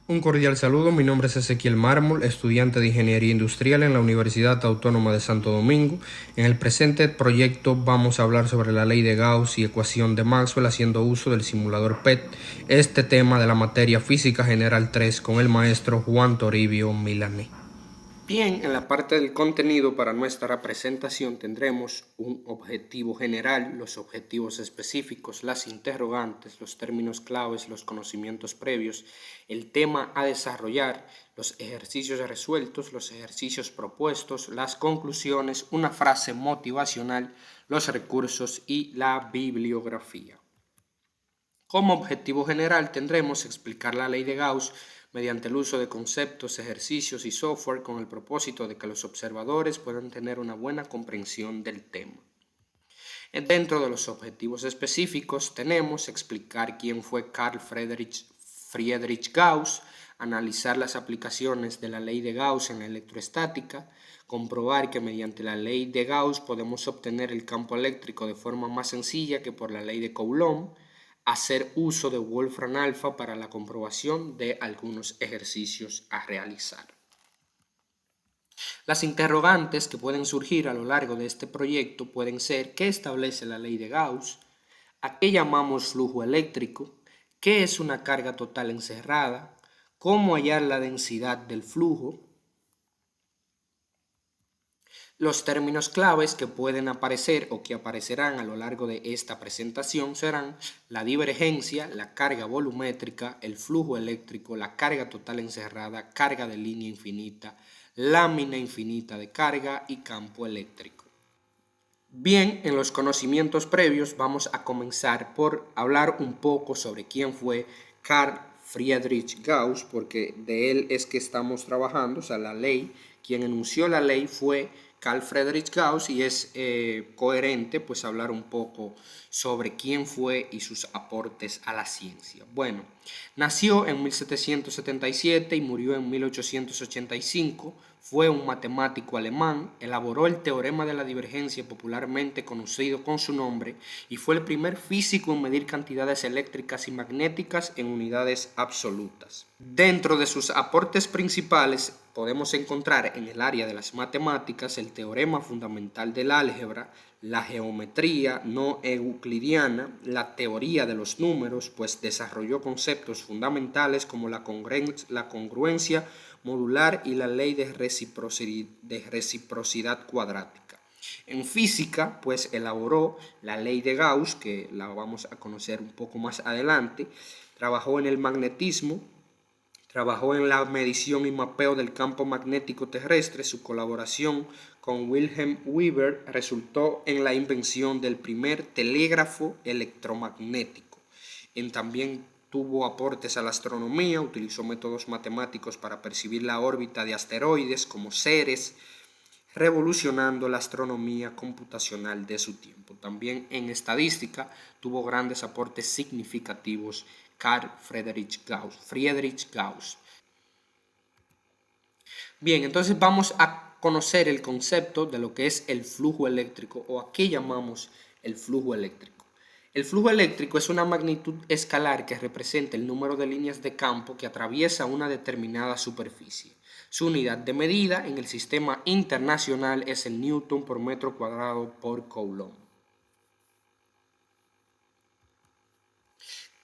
Un cordial saludo, mi nombre es Ezequiel Mármol, estudiante de Ingeniería Industrial en la Universidad Autónoma de Santo Domingo. En el presente proyecto vamos a hablar sobre la ley de Gauss y ecuación de Maxwell haciendo uso del simulador PET, este tema de la materia Física General 3 con el maestro Juan Toribio Milané. Bien, en la parte del contenido para nuestra presentación tendremos un objetivo general, los objetivos específicos, las interrogantes, los términos claves, los conocimientos previos, el tema a desarrollar, los ejercicios resueltos, los ejercicios propuestos, las conclusiones, una frase motivacional, los recursos y la bibliografía. Como objetivo general tendremos explicar la ley de Gauss mediante el uso de conceptos, ejercicios y software con el propósito de que los observadores puedan tener una buena comprensión del tema. Dentro de los objetivos específicos tenemos explicar quién fue Carl Friedrich Gauss, analizar las aplicaciones de la ley de Gauss en la electroestática, comprobar que mediante la ley de Gauss podemos obtener el campo eléctrico de forma más sencilla que por la ley de Coulomb, hacer uso de Wolfram Alpha para la comprobación de algunos ejercicios a realizar. Las interrogantes que pueden surgir a lo largo de este proyecto pueden ser: ¿qué establece la ley de Gauss? ¿A qué llamamos flujo eléctrico? ¿Qué es una carga total encerrada? ¿Cómo hallar la densidad del flujo? Los términos claves que pueden aparecer o que aparecerán a lo largo de esta presentación serán la divergencia, la carga volumétrica, el flujo eléctrico, la carga total encerrada, carga de línea infinita, lámina infinita de carga y campo eléctrico. Bien, en los conocimientos previos vamos a comenzar por hablar un poco sobre quién fue Carl Friedrich Gauss, porque de él es que estamos trabajando, o sea, la ley, quien enunció la ley fue Carl Friedrich Gauss, y es coherente pues hablar un poco sobre quién fue y sus aportes a la ciencia. Bueno, nació en 1777 y murió en 1885, fue un matemático alemán, elaboró el teorema de la divergencia popularmente conocido con su nombre y fue el primer físico en medir cantidades eléctricas y magnéticas en unidades absolutas. Dentro de sus aportes principales podemos encontrar en el área de las matemáticas el teorema fundamental del álgebra, la geometría no euclidiana, la teoría de los números, pues desarrolló conceptos fundamentales como la congruencia modular y la ley de reciprocidad cuadrática. En física, pues elaboró la ley de Gauss, que la vamos a conocer un poco más adelante, trabajó en el magnetismo, trabajó en la medición y mapeo del campo magnético terrestre. Su colaboración con Wilhelm Weber resultó en la invención del primer telégrafo electromagnético. También tuvo aportes a la astronomía, utilizó métodos matemáticos para percibir la órbita de asteroides como Ceres, revolucionando la astronomía computacional de su tiempo. También en estadística tuvo grandes aportes significativos Carl Friedrich Gauss. Bien, entonces vamos a conocer el concepto de lo que es el flujo eléctrico o a qué llamamos el flujo eléctrico. El flujo eléctrico es una magnitud escalar que representa el número de líneas de campo que atraviesa una determinada superficie. Su unidad de medida en el sistema internacional es el Newton por metro cuadrado por Coulomb.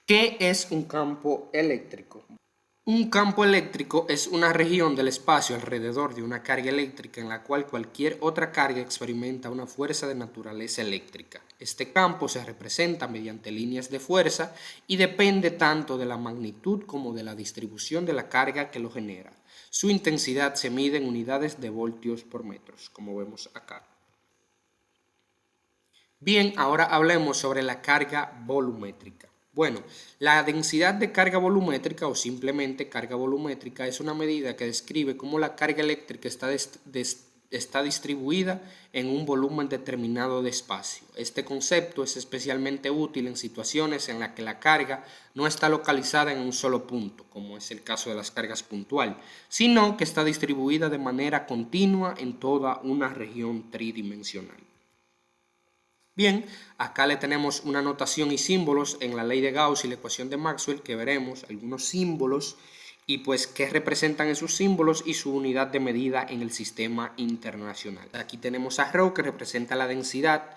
¿Qué es un campo eléctrico? Un campo eléctrico es una región del espacio alrededor de una carga eléctrica en la cual cualquier otra carga experimenta una fuerza de naturaleza eléctrica. Este campo se representa mediante líneas de fuerza y depende tanto de la magnitud como de la distribución de la carga que lo genera. Su intensidad se mide en unidades de voltios por metros, como vemos acá. Bien, ahora hablemos sobre la carga volumétrica. Bueno, la densidad de carga volumétrica o simplemente carga volumétrica es una medida que describe cómo la carga eléctrica está está distribuida en un volumen determinado de espacio. Este concepto es especialmente útil en situaciones en las que la carga no está localizada en un solo punto, como es el caso de las cargas puntual, sino que está distribuida de manera continua en toda una región tridimensional. Bien, acá le tenemos una notación y símbolos en la ley de Gauss y la ecuación de Maxwell, que veremos algunos símbolos y pues qué representan esos símbolos y su unidad de medida en el sistema internacional. Aquí tenemos a ρ, que representa la densidad.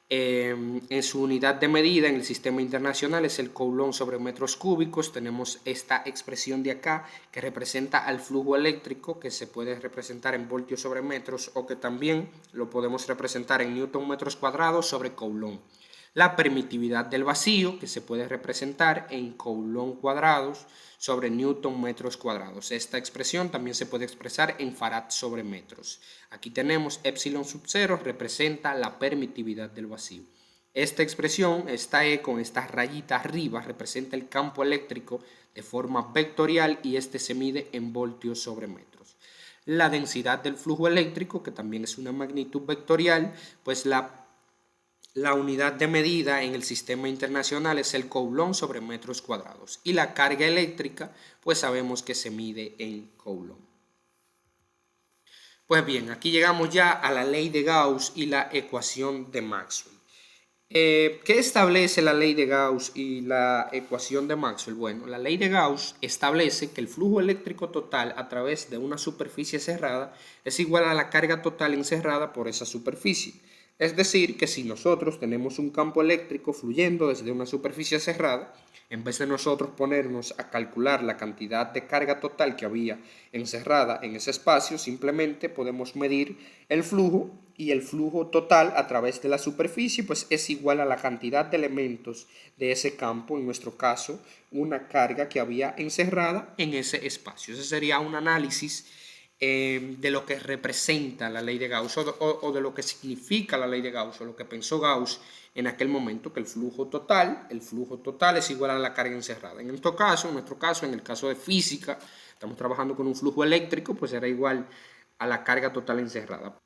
En su unidad de medida en el sistema internacional es el coulomb sobre metros cúbicos. Tenemos esta expresión de acá que representa al flujo eléctrico, que se puede representar en voltios sobre metros o que también lo podemos representar en newton metros cuadrados sobre coulomb. La permitividad del vacío, que se puede representar en coulomb cuadrados sobre newton metros cuadrados. Esta expresión también se puede expresar en farad sobre metros. Aquí tenemos epsilon sub 0 representa la permitividad del vacío. Esta expresión, esta E con esta rayita arriba, representa el campo eléctrico de forma vectorial y este se mide en voltios sobre metros. La densidad del flujo eléctrico, que también es una magnitud vectorial, pues la unidad de medida en el sistema internacional es el coulomb sobre metros cuadrados. Y la carga eléctrica, pues sabemos que se mide en coulomb. Pues bien, aquí llegamos ya a la ley de Gauss y la ecuación de Maxwell. ¿Qué establece la ley de Gauss y la ecuación de Maxwell? Bueno, la ley de Gauss establece que el flujo eléctrico total a través de una superficie cerrada es igual a la carga total encerrada por esa superficie. Es decir, que si nosotros tenemos un campo eléctrico fluyendo desde una superficie cerrada, en vez de nosotros ponernos a calcular la cantidad de carga total que había encerrada en ese espacio, simplemente podemos medir el flujo y el flujo total a través de la superficie pues es igual a la cantidad de elementos de ese campo, en nuestro caso una carga que había encerrada en ese espacio. Ese sería un análisis de lo que representa la ley de Gauss o de lo que significa la ley de Gauss o lo que pensó Gauss en aquel momento, que el flujo total es igual a la carga encerrada. En nuestro caso, en el caso de física, estamos trabajando con un flujo eléctrico, pues era igual a la carga total encerrada.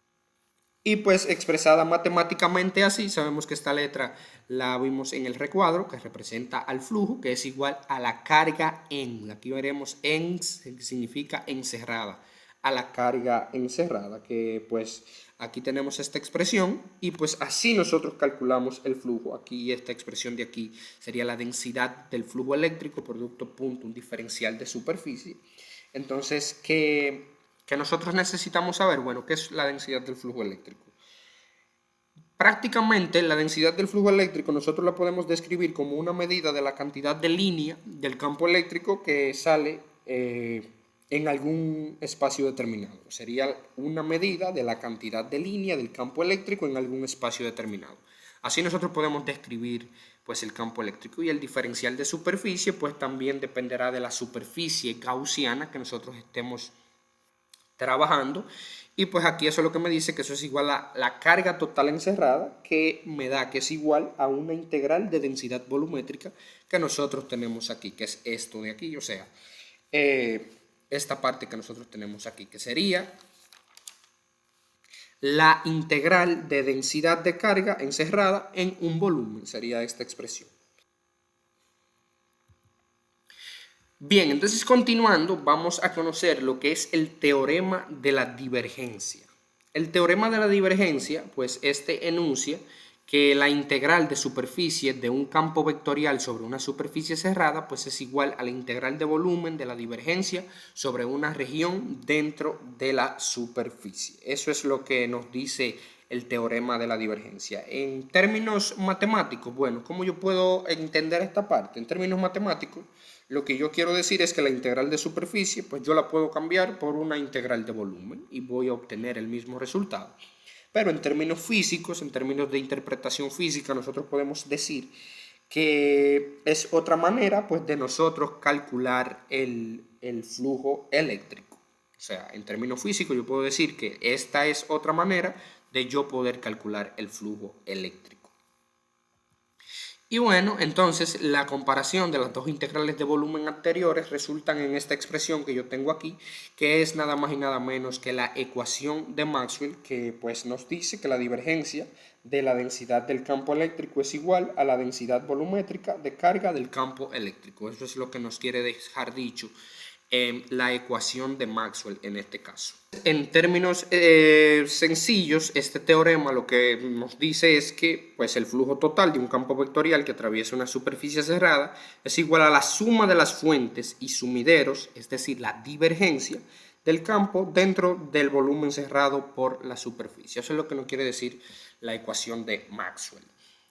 Y pues expresada matemáticamente así, sabemos que esta letra la vimos en el recuadro, que representa al flujo, que es igual a la carga en. Aquí veremos en, significa encerrada, a la carga encerrada, que pues aquí tenemos esta expresión y pues así nosotros calculamos el flujo. Aquí esta expresión de aquí sería la densidad del flujo eléctrico, producto punto, un diferencial de superficie. Entonces, ¿qué nosotros necesitamos saber? Bueno, ¿qué es la densidad del flujo eléctrico? Prácticamente la densidad del flujo eléctrico nosotros la podemos describir como una medida de la cantidad de línea del campo eléctrico que sale en algún espacio determinado. Sería una medida de la cantidad de línea del campo eléctrico en algún espacio determinado. Así nosotros podemos describir pues el campo eléctrico, y el diferencial de superficie pues también dependerá de la superficie gaussiana que nosotros estemos trabajando, y pues aquí eso es lo que me dice que eso es igual a la carga total encerrada, que me da que es igual a una integral de densidad volumétrica que nosotros tenemos aquí, que es esto de aquí, o sea, esta parte que nosotros tenemos aquí, que sería la integral de densidad de carga encerrada en un volumen, sería esta expresión. Bien, entonces continuando, vamos a conocer lo que es el teorema de la divergencia. El teorema de la divergencia, pues este enuncia que la integral de superficie de un campo vectorial sobre una superficie cerrada pues es igual a la integral de volumen de la divergencia sobre una región dentro de la superficie. Eso es lo que nos dice el teorema de la divergencia. En términos matemáticos, bueno, ¿cómo yo puedo entender esta parte? En términos matemáticos, lo que yo quiero decir es que la integral de superficie pues yo la puedo cambiar por una integral de volumen y voy a obtener el mismo resultado. Pero en términos físicos, en términos de interpretación física, nosotros podemos decir que es otra manera pues, de nosotros calcular el flujo eléctrico. O sea, en términos físicos yo puedo decir que esta es otra manera de yo poder calcular el flujo eléctrico. Y bueno, entonces la comparación de las dos integrales de volumen anteriores resultan en esta expresión que yo tengo aquí, que es nada más y nada menos que la ecuación de Maxwell, que pues nos dice que la divergencia de la densidad del campo eléctrico es igual a la densidad volumétrica de carga del campo eléctrico. Eso es lo que nos quiere dejar dicho la ecuación de Maxwell en este caso. En términos sencillos, este teorema lo que nos dice es que pues, el flujo total de un campo vectorial que atraviesa una superficie cerrada es igual a la suma de las fuentes y sumideros, es decir, la divergencia del campo dentro del volumen cerrado por la superficie. Eso es lo que nos quiere decir la ecuación de Maxwell.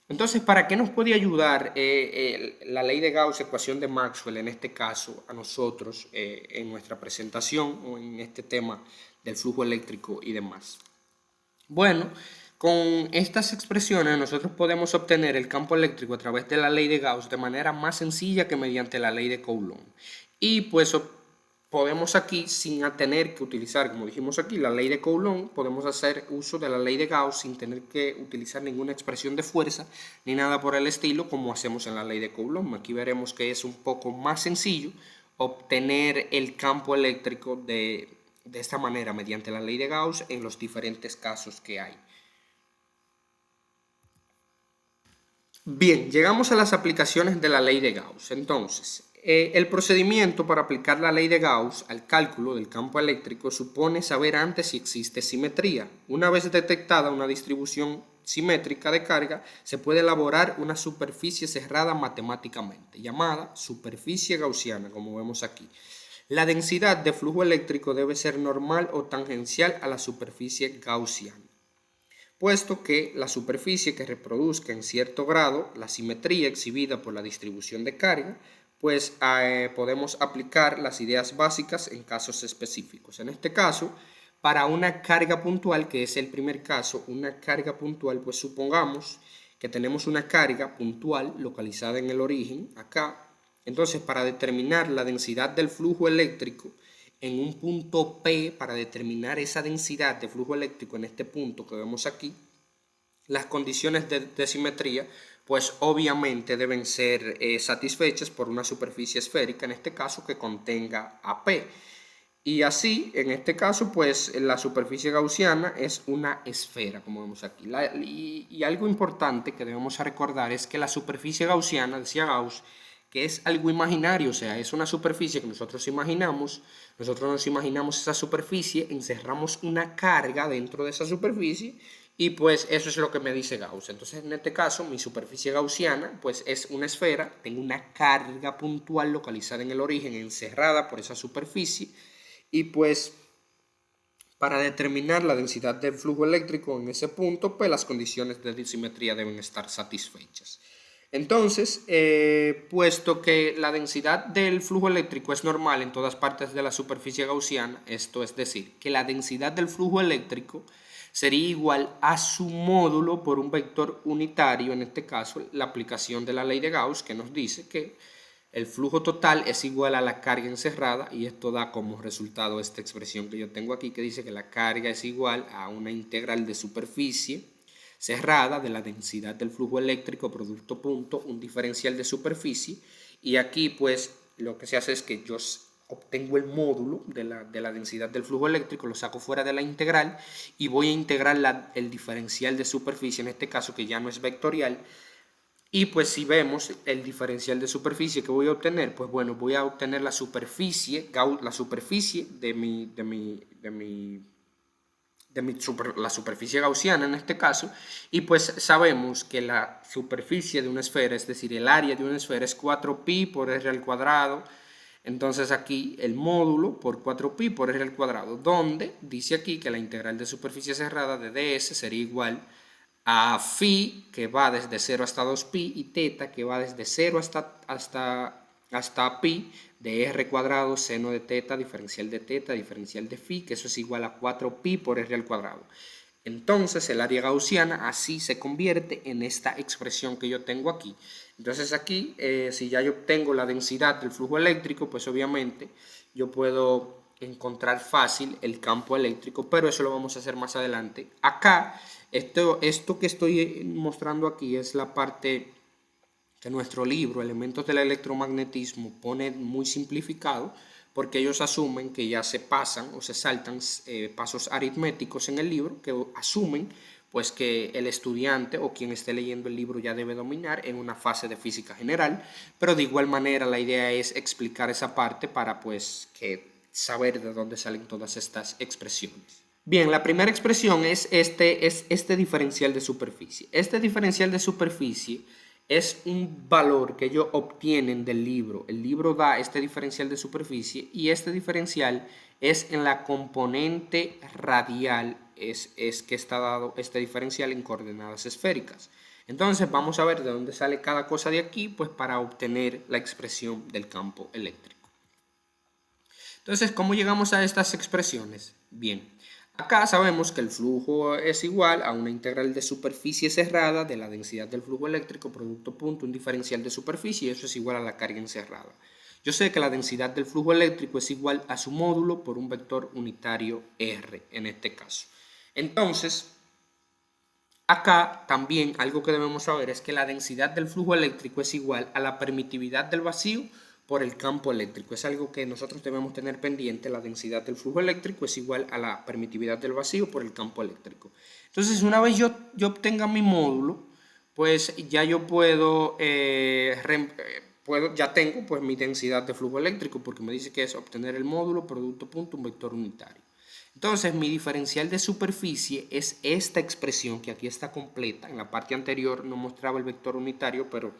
Entonces, ¿para qué nos puede ayudar la ley de Gauss, ecuación de Maxwell, en este caso, a nosotros en nuestra presentación o en este tema del flujo eléctrico y demás? Bueno, con estas expresiones nosotros podemos obtener el campo eléctrico a través de la ley de Gauss de manera más sencilla que mediante la ley de Coulomb. Y pues podemos aquí, sin tener que utilizar, como dijimos aquí, la ley de Coulomb, podemos hacer uso de la ley de Gauss sin tener que utilizar ninguna expresión de fuerza ni nada por el estilo, como hacemos en la ley de Coulomb. Aquí veremos que es un poco más sencillo obtener el campo eléctrico de esta manera, mediante la ley de Gauss, en los diferentes casos que hay. Bien, llegamos a las aplicaciones de la ley de Gauss. Entonces, el procedimiento para aplicar la ley de Gauss al cálculo del campo eléctrico supone saber antes si existe simetría. Una vez detectada una distribución simétrica de carga, se puede elaborar una superficie cerrada matemáticamente, llamada superficie gaussiana, como vemos aquí. La densidad de flujo eléctrico debe ser normal o tangencial a la superficie gaussiana, puesto que la superficie que reproduzca en cierto grado la simetría exhibida por la distribución de carga, pues podemos aplicar las ideas básicas en casos específicos. En este caso, para una carga puntual, que es el primer caso, una carga puntual, pues supongamos que tenemos una carga puntual localizada en el origen, acá. Entonces, para determinar la densidad del flujo eléctrico en un punto P, para determinar esa densidad de flujo eléctrico en este punto que vemos aquí, las condiciones de simetría pues obviamente deben ser satisfechas por una superficie esférica, en este caso que contenga AP. Y así, en este caso, pues la superficie gaussiana es una esfera, como vemos aquí. Y algo importante que debemos recordar es que la superficie gaussiana, decía Gauss, que es algo imaginario, o sea, es una superficie que nosotros nos imaginamos esa superficie, encerramos una carga dentro de esa superficie y pues eso es lo que me dice Gauss. Entonces en este caso mi superficie gaussiana pues es una esfera, tengo una carga puntual localizada en el origen, encerrada por esa superficie y pues para determinar la densidad del flujo eléctrico en ese punto pues las condiciones de disimetría deben estar satisfechas. Entonces, puesto que la densidad del flujo eléctrico es normal en todas partes de la superficie gaussiana, esto es decir, que la densidad del flujo eléctrico sería igual a su módulo por un vector unitario, en este caso la aplicación de la ley de Gauss, que nos dice que el flujo total es igual a la carga encerrada, y esto da como resultado esta expresión que yo tengo aquí, que dice que la carga es igual a una integral de superficie cerrada de la densidad del flujo eléctrico producto punto, un diferencial de superficie, y aquí pues lo que se hace es que yo obtengo el módulo de la densidad del flujo eléctrico, lo saco fuera de la integral y voy a integrar el diferencial de superficie, en este caso que ya no es vectorial, y pues si vemos el diferencial de superficie que voy a obtener, pues bueno, voy a obtener la superficie la superficie gaussiana en este caso, y pues sabemos que la superficie de una esfera, es decir, el área de una esfera es 4pi por r al cuadrado. Entonces aquí el módulo por 4pi por r al cuadrado, donde dice aquí que la integral de superficie cerrada de ds sería igual a phi, que va desde 0 hasta 2pi, y teta, que va desde 0 hasta pi, de r cuadrado, seno de teta, diferencial de phi, que eso es igual a 4pi por r al cuadrado. Entonces el área gaussiana así se convierte en esta expresión que yo tengo aquí. Entonces aquí, si ya yo obtengo la densidad del flujo eléctrico, pues obviamente yo puedo encontrar fácil el campo eléctrico, pero eso lo vamos a hacer más adelante. Acá, esto que estoy mostrando aquí es la parte que nuestro libro, Elementos del Electromagnetismo, pone muy simplificado, porque ellos asumen que ya se pasan o se saltan pasos aritméticos en el libro, que asumen pues que el estudiante o quien esté leyendo el libro ya debe dominar en una fase de física general, pero de igual manera la idea es explicar esa parte para pues que saber de dónde salen todas estas expresiones. Bien, la primera expresión es este diferencial de superficie. Este diferencial de superficie es un valor que ellos obtienen del libro. El libro da este diferencial de superficie y este diferencial es en la componente radial, es que está dado este diferencial en coordenadas esféricas. Entonces vamos a ver de dónde sale cada cosa de aquí, pues para obtener la expresión del campo eléctrico. Entonces, ¿cómo llegamos a estas expresiones? Bien, acá sabemos que el flujo es igual a una integral de superficie cerrada de la densidad del flujo eléctrico, producto punto, un diferencial de superficie, y eso es igual a la carga encerrada. Yo sé que la densidad del flujo eléctrico es igual a su módulo por un vector unitario R, en este caso. Entonces, acá también algo que debemos saber es que la densidad del flujo eléctrico es igual a la permitividad del vacío por el campo eléctrico. Es algo que nosotros debemos tener pendiente. La densidad del flujo eléctrico es igual a la permitividad del vacío por el campo eléctrico. Entonces, una vez yo obtenga mi módulo, pues ya yo ya tengo pues mi densidad de flujo eléctrico, porque me dice que es obtener el módulo, producto punto, un vector unitario. Entonces, mi diferencial de superficie es esta expresión que aquí está completa. En la parte anterior no mostraba el vector unitario, pero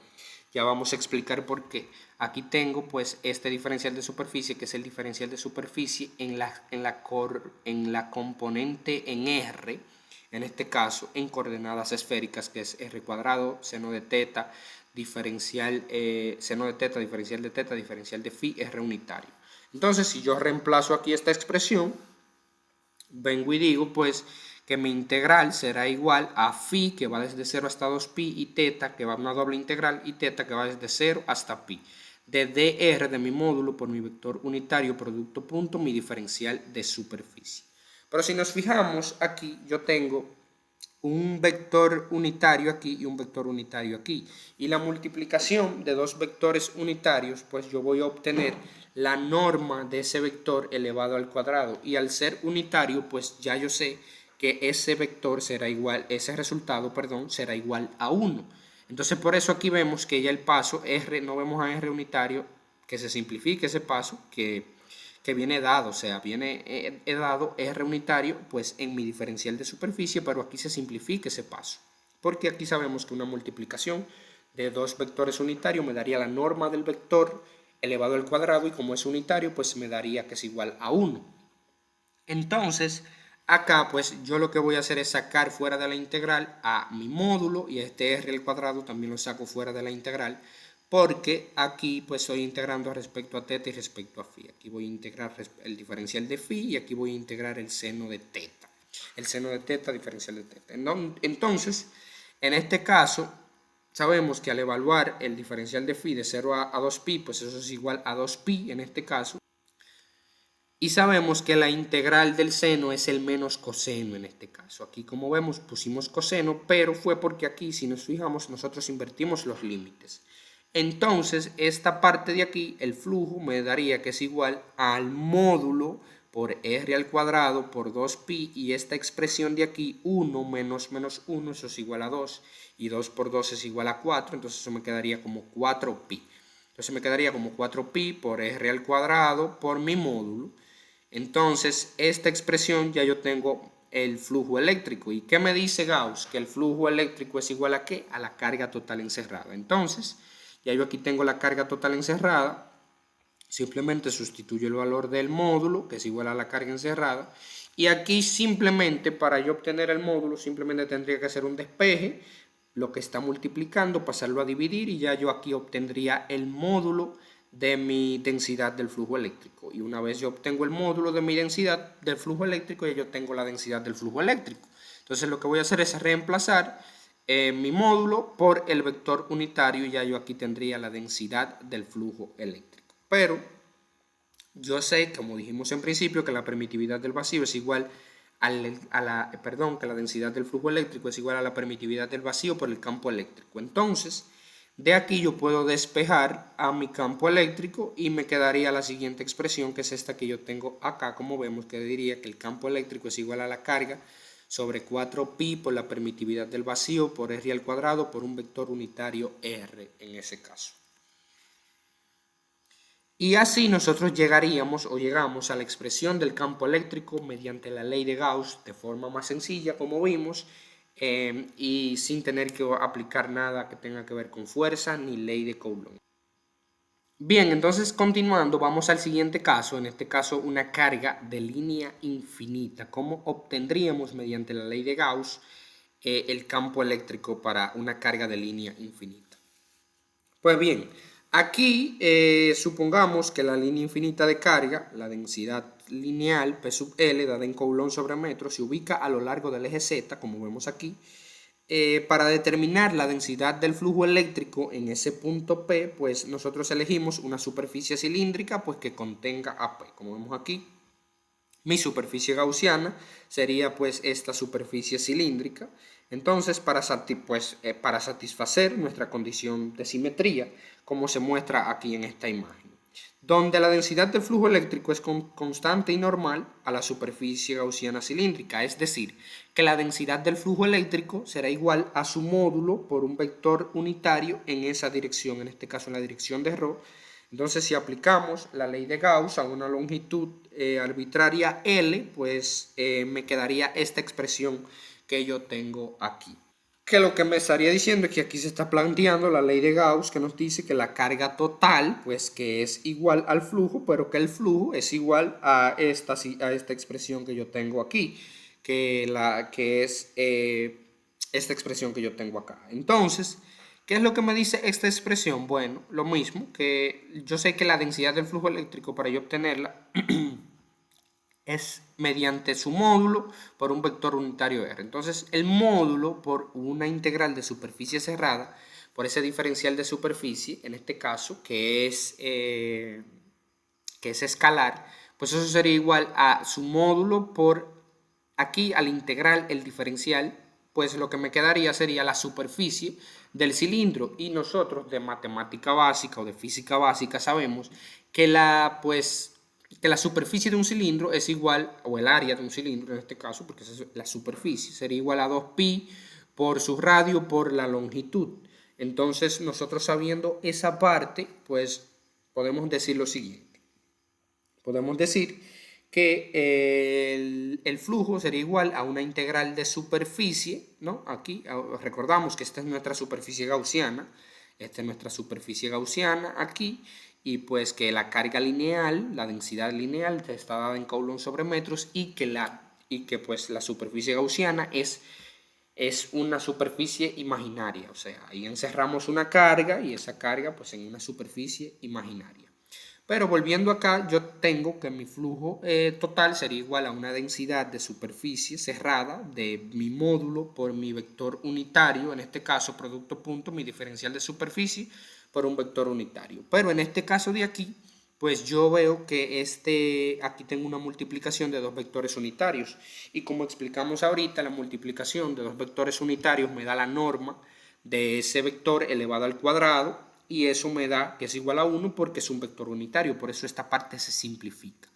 ya vamos a explicar por qué. Aquí tengo pues este diferencial de superficie, que es el diferencial de superficie en la componente en R, en este caso en coordenadas esféricas, que es R cuadrado, seno de teta, diferencial seno de teta, diferencial de phi, R unitario. Entonces, si yo reemplazo aquí esta expresión, vengo y digo pues que mi integral será igual a phi, que va desde 0 hasta 2pi, y teta, que va a una doble integral, y teta, que va desde 0 hasta pi, de dr de mi módulo por mi vector unitario, producto punto, mi diferencial de superficie. Pero si nos fijamos aquí, yo tengo un vector unitario aquí y un vector unitario aquí, y la multiplicación de dos vectores unitarios, pues yo voy a obtener la norma de ese vector elevado al cuadrado, y al ser unitario pues ya yo sé que ese vector será igual, ese resultado, perdón, será igual a 1. Entonces por eso aquí vemos que ya el paso R, no vemos a R unitario, que se simplifique ese paso, que viene dado, o sea, viene he dado R unitario pues en mi diferencial de superficie, pero aquí se simplifica ese paso, porque aquí sabemos que una multiplicación de dos vectores unitarios me daría la norma del vector elevado al cuadrado, y como es unitario pues me daría que es igual a 1. Entonces acá pues yo lo que voy a hacer es sacar fuera de la integral a mi módulo, y este R al cuadrado también lo saco fuera de la integral, porque aquí pues estoy integrando respecto a teta y respecto a phi. Aquí voy a integrar el diferencial de phi, y aquí voy a integrar el seno de teta. El seno de teta, diferencial de teta. Entonces, en este caso, sabemos que al evaluar el diferencial de phi de 0 a 2pi, pues eso es igual a 2pi en este caso. Y sabemos que la integral del seno es el menos coseno en este caso. Aquí, como vemos, pusimos coseno, pero fue porque aquí, si nos fijamos, nosotros invertimos los límites. Entonces, esta parte de aquí, el flujo, me daría que es igual al módulo por R al cuadrado por 2pi, y esta expresión de aquí, 1 menos 1, eso es igual a 2, y 2 por 2 es igual a 4, entonces eso me quedaría como 4pi. Entonces me quedaría como 4pi por R al cuadrado por mi módulo. Entonces, esta expresión ya yo tengo el flujo eléctrico. ¿Y qué me dice Gauss? Que el flujo eléctrico es igual a ¿qué? A la carga total encerrada. Entonces, ya yo aquí tengo la carga total encerrada. Simplemente sustituyo el valor del módulo, que es igual a la carga encerrada. Y aquí simplemente, para yo obtener el módulo, simplemente tendría que hacer un despeje, lo que está multiplicando, pasarlo a dividir, y ya yo aquí obtendría el módulo de mi densidad del flujo eléctrico. Y una vez yo obtengo el módulo de mi densidad del flujo eléctrico, ya yo tengo la densidad del flujo eléctrico. Entonces lo que voy a hacer es reemplazar mi módulo por el vector unitario, y ya yo aquí tendría la densidad del flujo eléctrico. Pero yo sé, como dijimos en principio, que la permitividad del vacío es igual que la densidad del flujo eléctrico es igual a la permitividad del vacío por el campo eléctrico. Entonces, De aquí yo puedo despejar a mi campo eléctrico y me quedaría la siguiente expresión, que es esta que yo tengo acá. Como vemos, que diría que el campo eléctrico es igual a la carga sobre 4pi por la permitividad del vacío por R al cuadrado por un vector unitario R en ese caso. Y así nosotros llegaríamos o llegamos a la expresión del campo eléctrico mediante la ley de Gauss de forma más sencilla, como vimos, y sin tener que aplicar nada que tenga que ver con fuerza ni ley de Coulomb. Bien, entonces continuando, vamos al siguiente caso, en este caso una carga de línea infinita. ¿Cómo obtendríamos mediante la ley de Gauss el campo eléctrico para una carga de línea infinita? Pues bien, aquí supongamos que la línea infinita de carga, la densidad lineal P sub L dada en Coulomb sobre metro, se ubica a lo largo del eje Z, como vemos aquí. Para determinar la densidad del flujo eléctrico en ese punto P, pues nosotros elegimos una superficie cilíndrica pues que contenga AP, como vemos aquí. Mi superficie gaussiana sería pues esta superficie cilíndrica. Entonces, para satisfacer nuestra condición de simetría, como se muestra aquí en esta imagen, donde la densidad del flujo eléctrico es constante y normal a la superficie gaussiana cilíndrica, es decir, que la densidad del flujo eléctrico será igual a su módulo por un vector unitario en esa dirección, en este caso en la dirección de ρ. Entonces, si aplicamos la ley de Gauss a una longitud arbitraria L, pues me quedaría esta expresión que yo tengo aquí. Que lo que me estaría diciendo es que aquí se está planteando la ley de Gauss, que nos dice que la carga total, pues que es igual al flujo, pero que el flujo es igual a esta expresión que yo tengo aquí, que es esta expresión que yo tengo acá. Entonces, ¿qué es lo que me dice esta expresión? Bueno, lo mismo, que yo sé que la densidad del flujo eléctrico, para yo obtenerla, es mediante su módulo por un vector unitario R. Entonces, el módulo por una integral de superficie cerrada, por ese diferencial de superficie, en este caso, que es escalar, pues eso sería igual a su módulo por, aquí al integral el diferencial, pues lo que me quedaría sería la superficie del cilindro. Y nosotros de matemática básica o de física básica sabemos que la superficie de un cilindro es igual, o el área de un cilindro en este caso, porque es la superficie, sería igual a 2pi por su radio por la longitud. Entonces, nosotros sabiendo esa parte, pues podemos decir lo siguiente. Podemos decir que el flujo sería igual a una integral de superficie, ¿no? Aquí recordamos que esta es nuestra superficie gaussiana, esta es nuestra superficie gaussiana aquí, y pues que la carga lineal, la densidad lineal está dada en Coulomb sobre metros y que pues la superficie gaussiana es una superficie imaginaria, o sea, ahí encerramos una carga y esa carga pues en una superficie imaginaria. Pero volviendo acá, yo tengo que mi flujo total sería igual a una densidad de superficie cerrada de mi módulo por mi vector unitario, en este caso producto punto, mi diferencial de superficie por un vector unitario. Pero en este caso de aquí, pues yo veo que aquí tengo una multiplicación de dos vectores unitarios. Y como explicamos ahorita, la multiplicación de dos vectores unitarios me da la norma de ese vector elevado al cuadrado, y eso me da que es igual a 1 porque es un vector unitario, por eso esta parte se simplifica.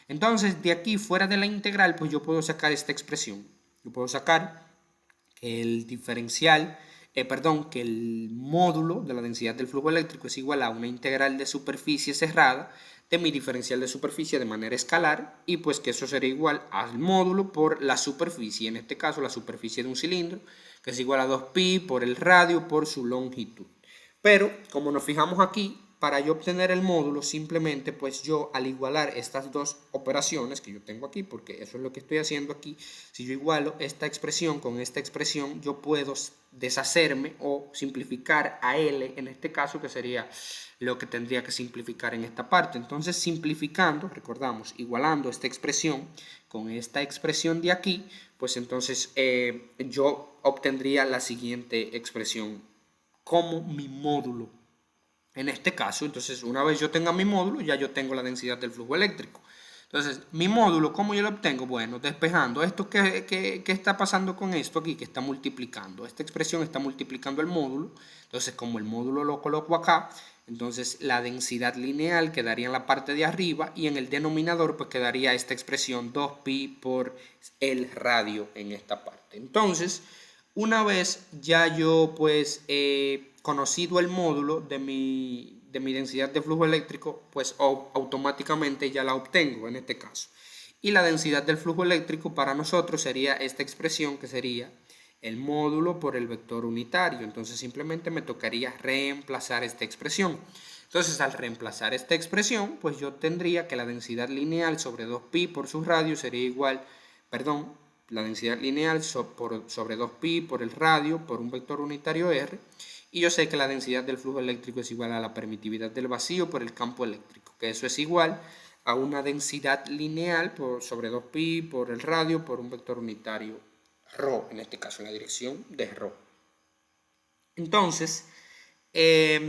Entonces, de aquí fuera de la integral, pues yo puedo sacar esta expresión. Yo puedo sacar que el diferencial, que el módulo de la densidad del flujo eléctrico es igual a una integral de superficie cerrada de mi diferencial de superficie de manera escalar, y pues que eso sería igual al módulo por la superficie, en este caso la superficie de un cilindro, que es igual a 2pi por el radio por su longitud. Pero, como nos fijamos aquí, para yo obtener el módulo, simplemente pues yo al igualar estas dos operaciones que yo tengo aquí, porque eso es lo que estoy haciendo aquí, si yo igualo esta expresión con esta expresión, yo puedo deshacerme o simplificar a L, en este caso, que sería lo que tendría que simplificar en esta parte. Entonces, simplificando, recordamos, igualando esta expresión con esta expresión de aquí, pues entonces yo obtendría la siguiente expresión como mi módulo. En este caso, entonces una vez yo tenga mi módulo, ya yo tengo la densidad del flujo eléctrico. Entonces, mi módulo, ¿cómo yo lo obtengo? Bueno, despejando. ¿Qué está pasando con esto aquí? Que está multiplicando. Esta expresión está multiplicando el módulo. Entonces, como el módulo lo coloco acá, entonces la densidad lineal quedaría en la parte de arriba y en el denominador pues quedaría esta expresión 2pi por el radio en esta parte. Entonces, una vez ya yo pues he conocido el módulo de mi densidad de flujo eléctrico, pues automáticamente ya la obtengo en este caso. Y la densidad del flujo eléctrico para nosotros sería esta expresión que sería el módulo por el vector unitario. Entonces simplemente me tocaría reemplazar esta expresión. Entonces al reemplazar esta expresión, pues yo tendría que la densidad lineal sobre 2pi por su radio sería igual, perdón, la densidad lineal sobre 2pi por el radio por un vector unitario r. Y yo sé que la densidad del flujo eléctrico es igual a la permitividad del vacío por el campo eléctrico, que eso es igual a una densidad lineal sobre 2pi por el radio por un vector unitario ρ, en este caso en la dirección de ρ. Entonces,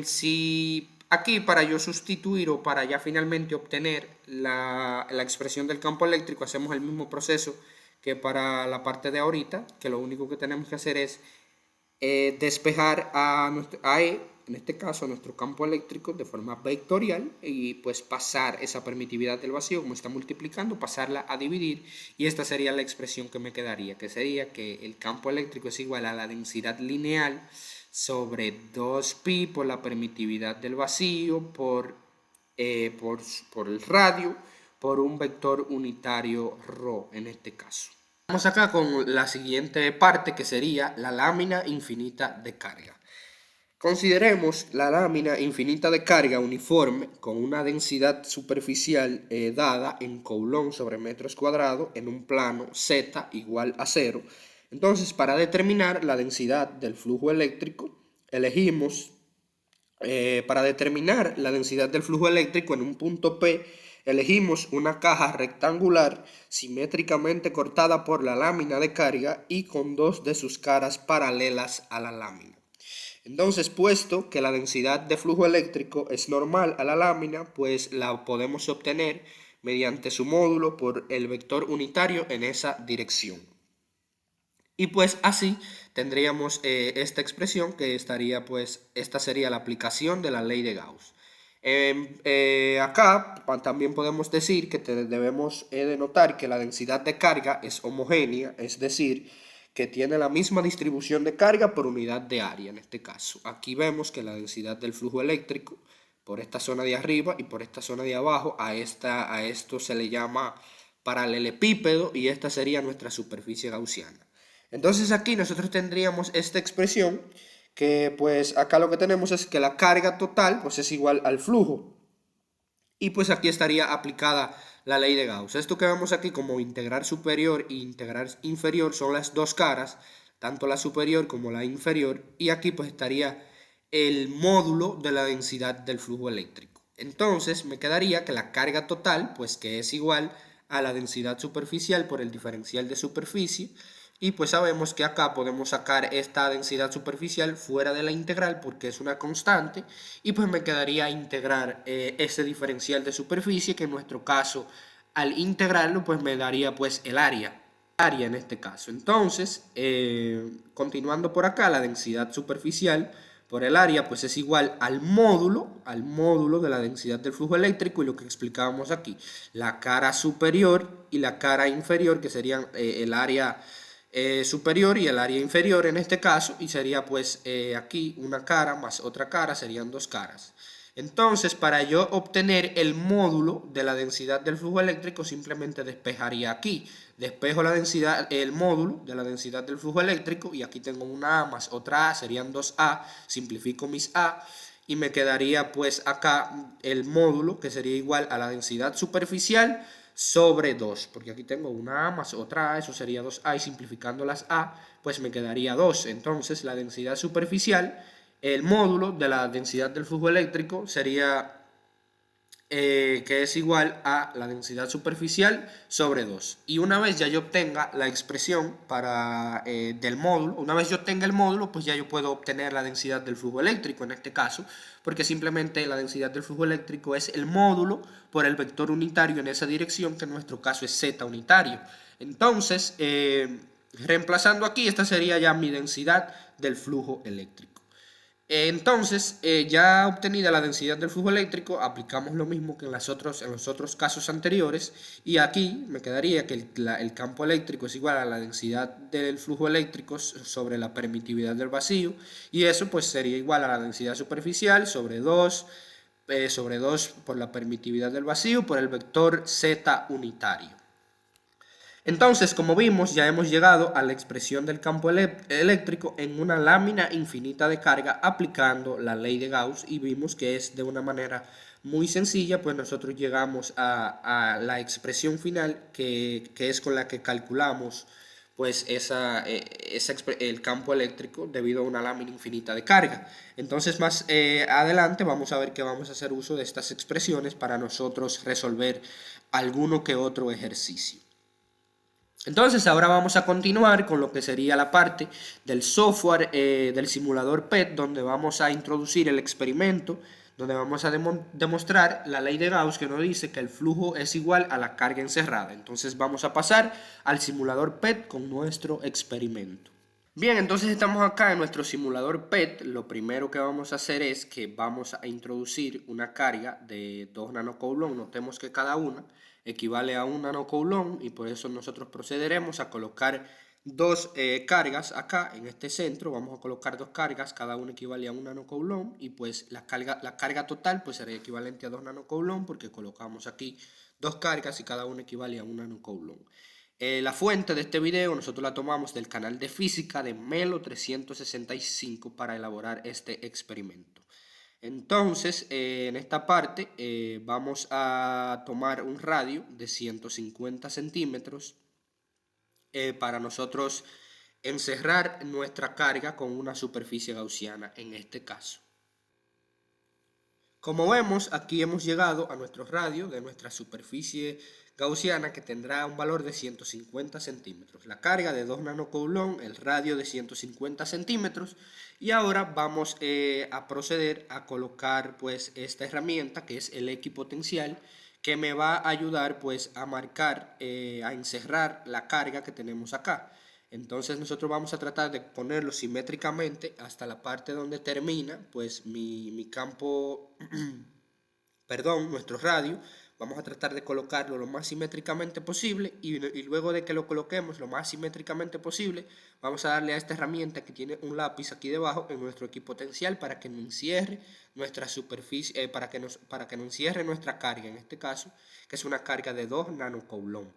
si aquí para yo sustituir o para ya finalmente obtener la expresión del campo eléctrico, hacemos el mismo proceso que para la parte de ahorita, que lo único que tenemos que hacer es despejar a E, en este caso a nuestro campo eléctrico de forma vectorial y pues pasar esa permitividad del vacío, como está multiplicando, pasarla a dividir y esta sería la expresión que me quedaría, que sería que el campo eléctrico es igual a la densidad lineal sobre 2pi por la permitividad del vacío por el radio por un vector unitario ρ en este caso. Vamos acá con la siguiente parte que sería la lámina infinita de carga. Consideremos la lámina infinita de carga uniforme con una densidad superficial dada en coulomb sobre metros cuadrados en un plano z igual a 0. Entonces, para determinar la densidad del flujo eléctrico, elegimos, para determinar la densidad del flujo eléctrico en un punto P, elegimos una caja rectangular simétricamente cortada por la lámina de carga y con dos de sus caras paralelas a la lámina. Entonces, puesto que la densidad de flujo eléctrico es normal a la lámina, pues la podemos obtener mediante su módulo por el vector unitario en esa dirección. Y pues así tendríamos esta expresión que estaría, pues, esta sería la aplicación de la ley de Gauss. Acá también podemos decir que debemos de notar que la densidad de carga es homogénea, es decir, que tiene la misma distribución de carga por unidad de área en este caso. Aquí vemos que la densidad del flujo eléctrico por esta zona de arriba y por esta zona de abajo, a esto se le llama paralelepípedo y esta sería nuestra superficie gaussiana. Entonces aquí nosotros tendríamos esta expresión que pues acá lo que tenemos es que la carga total pues es igual al flujo. Y pues aquí estaría aplicada la ley de Gauss. Esto que vemos aquí como integral superior e integral inferior son las dos caras, tanto la superior como la inferior. Y aquí pues estaría el módulo de la densidad del flujo eléctrico. Entonces me quedaría que la carga total pues que es igual a la densidad superficial por el diferencial de superficie. Y pues sabemos que acá podemos sacar esta densidad superficial fuera de la integral porque es una constante y pues me quedaría integrar ese diferencial de superficie que en nuestro caso al integrarlo pues me daría pues el área en este caso. Entonces continuando por acá, la densidad superficial por el área pues es igual al módulo de la densidad del flujo eléctrico y lo que explicábamos aquí, la cara superior y la cara inferior que serían el área superior y el área inferior en este caso y sería pues aquí una cara más otra cara, serían dos caras. Entonces para yo obtener el módulo de la densidad del flujo eléctrico simplemente despejaría aquí, despejo la densidad, el módulo de la densidad del flujo eléctrico y aquí tengo una A más otra A, serían 2A, simplifico mis A y me quedaría pues acá el módulo que sería igual a la densidad superficial sobre 2, porque aquí tengo una A más otra A, eso sería 2A y simplificando las A, pues me quedaría 2. Entonces la densidad superficial, el módulo de la densidad del flujo eléctrico sería que es igual a la densidad superficial sobre 2. Y una vez ya yo obtenga la expresión del módulo, una vez yo obtenga el módulo, pues ya yo puedo obtener la densidad del flujo eléctrico en este caso, porque simplemente la densidad del flujo eléctrico es el módulo por el vector unitario en esa dirección, que en nuestro caso es z unitario. Entonces, reemplazando aquí, esta sería ya mi densidad del flujo eléctrico. Entonces, ya obtenida la densidad del flujo eléctrico, aplicamos lo mismo que en los otros casos anteriores, y aquí me quedaría que el campo eléctrico es igual a la densidad del flujo eléctrico sobre la permitividad del vacío, y eso pues sería igual a la densidad superficial sobre 2 por la permitividad del vacío por el vector z unitario. Entonces, como vimos, ya hemos llegado a la expresión del campo eléctrico en una lámina infinita de carga aplicando la ley de Gauss, y vimos que es de una manera muy sencilla, pues nosotros llegamos a la expresión final que es con la que calculamos pues el campo eléctrico debido a una lámina infinita de carga. Entonces más adelante vamos a ver que vamos a hacer uso de estas expresiones para nosotros resolver alguno que otro ejercicio. Entonces ahora vamos a continuar con lo que sería la parte del software del simulador PET, donde vamos a introducir el experimento, donde vamos a demostrar la ley de Gauss, que nos dice que el flujo es igual a la carga encerrada. Entonces vamos a pasar al simulador PET con nuestro experimento. Bien, entonces estamos acá en nuestro simulador PET. Lo primero que vamos a hacer es que vamos a introducir una carga de 2 nanocoulomb. Notemos que cada una equivale a 1 nanocoulomb, y por eso nosotros procederemos a colocar dos cargas acá en este centro. Vamos a colocar dos cargas, cada una equivale a 1 nanocoulomb, y pues la carga total pues sería equivalente a 2 nanocoulomb, porque colocamos aquí dos cargas y cada una equivale a 1 nanocoulomb. La fuente de este video nosotros la tomamos del canal de física de Melo 365 para elaborar este experimento. Entonces, en esta parte vamos a tomar un radio de 150 centímetros para nosotros encerrar nuestra carga con una superficie gaussiana en este caso. Como vemos, aquí hemos llegado a nuestro radio de nuestra superficie gaussiana, que tendrá un valor de 150 centímetros. La carga de 2 nanocoulomb, el radio de 150 centímetros. Y ahora vamos a proceder a colocar pues esta herramienta, que es el equipotencial, que me va a ayudar pues a marcar, a encerrar la carga que tenemos acá. Entonces nosotros vamos a tratar de ponerlo simétricamente hasta la parte donde termina pues mi campo, perdón, nuestro radio. Vamos a tratar de colocarlo lo más simétricamente posible, y luego de que lo coloquemos lo más simétricamente posible, vamos a darle a esta herramienta que tiene un lápiz aquí debajo en nuestro equipotencial para que nos encierre nuestra superficie, para que nos encierre nuestra carga, en este caso, que es una carga de 2 nanocoulomb.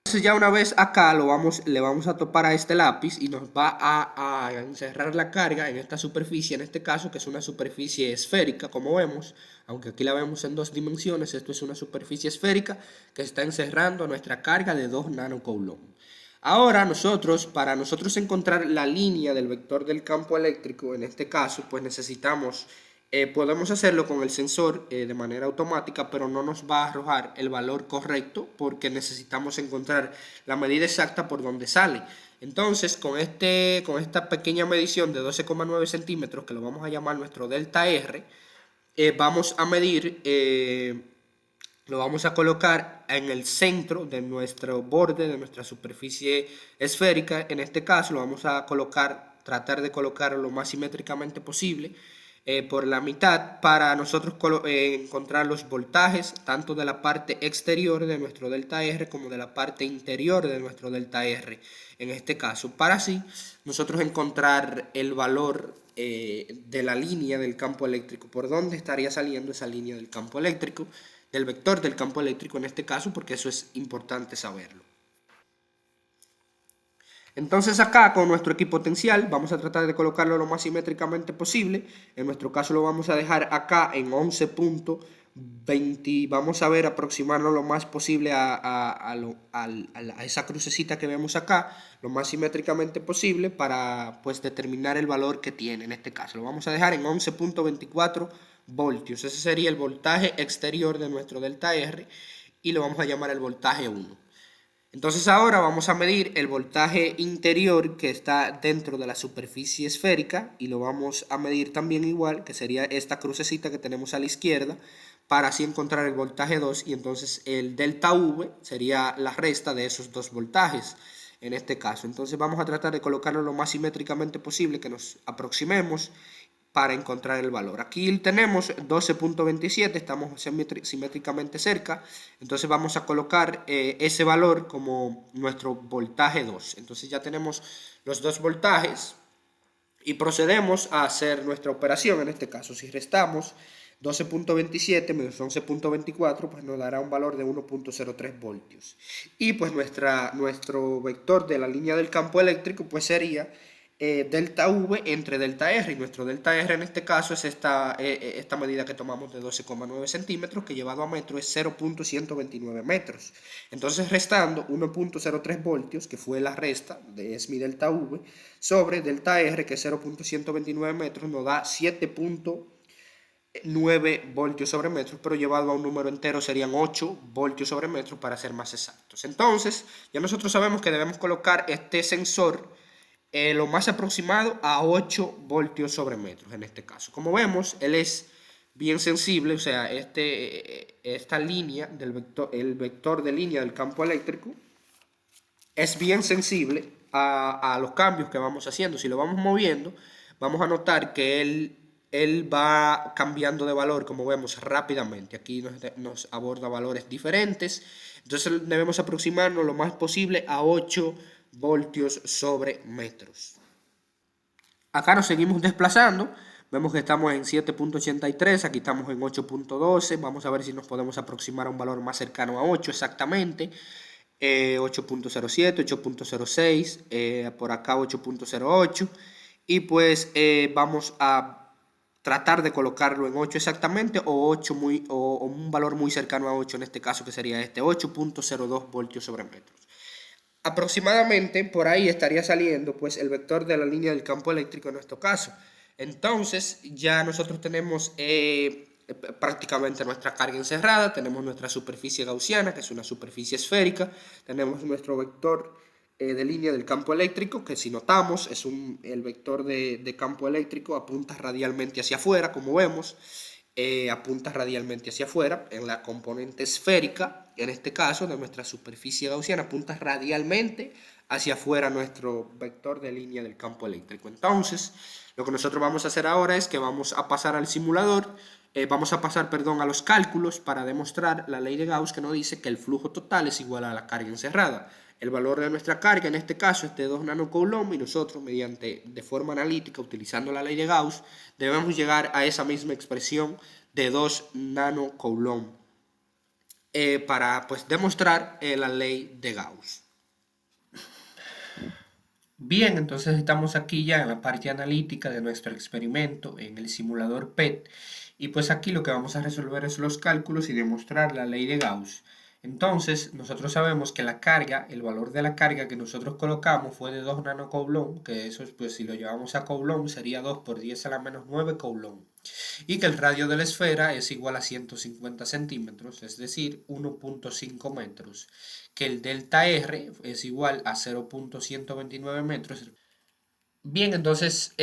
Entonces ya una vez acá le vamos a topar a este lápiz y nos va a encerrar la carga en esta superficie, en este caso que es una superficie esférica, como vemos, aunque aquí la vemos en 2 dimensiones. Esto es una superficie esférica que está encerrando nuestra carga de 2 nanocoulomb. Ahora para nosotros encontrar la línea del vector del campo eléctrico, en este caso, pues necesitamos podemos hacerlo con el sensor de manera automática, pero no nos va a arrojar el valor correcto porque necesitamos encontrar la medida exacta por donde sale. Entonces, con esta pequeña medición de 12,9 centímetros, que lo vamos a llamar nuestro delta R, vamos a medir, lo vamos a colocar en el centro de nuestro borde, de nuestra superficie esférica. En este caso lo vamos a tratar de colocarlo lo más simétricamente posible, por la mitad, para nosotros encontrar los voltajes tanto de la parte exterior de nuestro delta R como de la parte interior de nuestro delta R, en este caso, para así nosotros encontrar el valor de la línea del campo eléctrico, por dónde estaría saliendo esa línea del campo eléctrico, del vector del campo eléctrico en este caso, porque eso es importante saberlo. Entonces acá con nuestro equipotencial vamos a tratar de colocarlo lo más simétricamente posible. En nuestro caso lo vamos a dejar acá en 11.20. Vamos a ver aproximarnos lo más posible a esa crucecita que vemos acá, lo más simétricamente posible, para pues determinar el valor que tiene. En este caso lo vamos a dejar en 11.24 voltios. Ese sería el voltaje exterior de nuestro delta R y lo vamos a llamar el voltaje 1. Entonces ahora vamos a medir el voltaje interior que está dentro de la superficie esférica y lo vamos a medir también igual, que sería esta crucecita que tenemos a la izquierda, para así encontrar el voltaje 2 y entonces el delta V sería la resta de esos dos voltajes en este caso. Entonces vamos a tratar de colocarlo lo más simétricamente posible, que nos aproximemos para encontrar el valor. Aquí tenemos 12.27, estamos simétricamente cerca, entonces vamos a colocar ese valor como nuestro voltaje 2. Entonces ya tenemos los dos voltajes y procedemos a hacer nuestra operación. En este caso, si restamos 12.27 menos 11.24, pues nos dará un valor de 1.03 voltios. Y pues nuestro vector de la línea del campo eléctrico pues sería delta V entre delta R, y nuestro delta R en este caso es esta medida que tomamos de 12,9 centímetros, que llevado a metro es 0.129 metros. Entonces restando 1.03 voltios, que fue la resta es mi delta V, sobre delta R, que es 0.129 metros, nos da 7.9 voltios sobre metro, pero llevado a un número entero serían 8 voltios sobre metro para ser más exactos. Entonces ya nosotros sabemos que debemos colocar este sensor lo más aproximado a 8 voltios sobre metros en este caso. Como vemos, él es bien sensible, o sea, esta línea del vector, el vector de línea del campo eléctrico es bien sensible a los cambios que vamos haciendo. Si lo vamos moviendo, vamos a notar que él va cambiando de valor, como vemos, rápidamente. Aquí nos aborda valores diferentes. Entonces debemos aproximarnos lo más posible a 8 voltios sobre metros. Acá nos seguimos desplazando. Vemos que estamos en 7.83, aquí estamos en 8.12. Vamos a ver si nos podemos aproximar a un valor más cercano a 8 exactamente. 8.07, 8.06, por acá 8.08. Y pues vamos a tratar de colocarlo en 8 exactamente, o un valor muy cercano a 8 en este caso, que sería este 8.02 voltios sobre metros. Aproximadamente por ahí estaría saliendo pues el vector de la línea del campo eléctrico en nuestro caso. Entonces ya nosotros tenemos prácticamente nuestra carga encerrada, tenemos nuestra superficie gaussiana, que es una superficie esférica, tenemos nuestro vector de línea del campo eléctrico, que si notamos es el vector de campo eléctrico apunta radialmente hacia afuera, como vemos. Apunta radialmente hacia afuera, en la componente esférica, en este caso de nuestra superficie gaussiana, apunta radialmente hacia afuera nuestro vector de línea del campo eléctrico. Entonces, lo que nosotros vamos a hacer ahora es que vamos a pasar al simulador, a los cálculos para demostrar la ley de Gauss, que nos dice que el flujo total es igual a la carga encerrada. El valor de nuestra carga en este caso es de 2 nanocoulomb y nosotros de forma analítica, utilizando la ley de Gauss, debemos llegar a esa misma expresión de 2 nanocoulomb para pues demostrar la ley de Gauss. Bien, entonces estamos aquí ya en la parte analítica de nuestro experimento en el simulador PET, y pues aquí lo que vamos a resolver es los cálculos y demostrar la ley de Gauss. Entonces nosotros sabemos que la carga, el valor de la carga que nosotros colocamos fue de 2 nanocoulomb, que eso pues si lo llevamos a coulomb sería 2 por 10 a la menos 9 coulomb, y que el radio de la esfera es igual a 150 centímetros, es decir, 1.5 metros, que el delta R es igual a 0.129 metros. Bien, entonces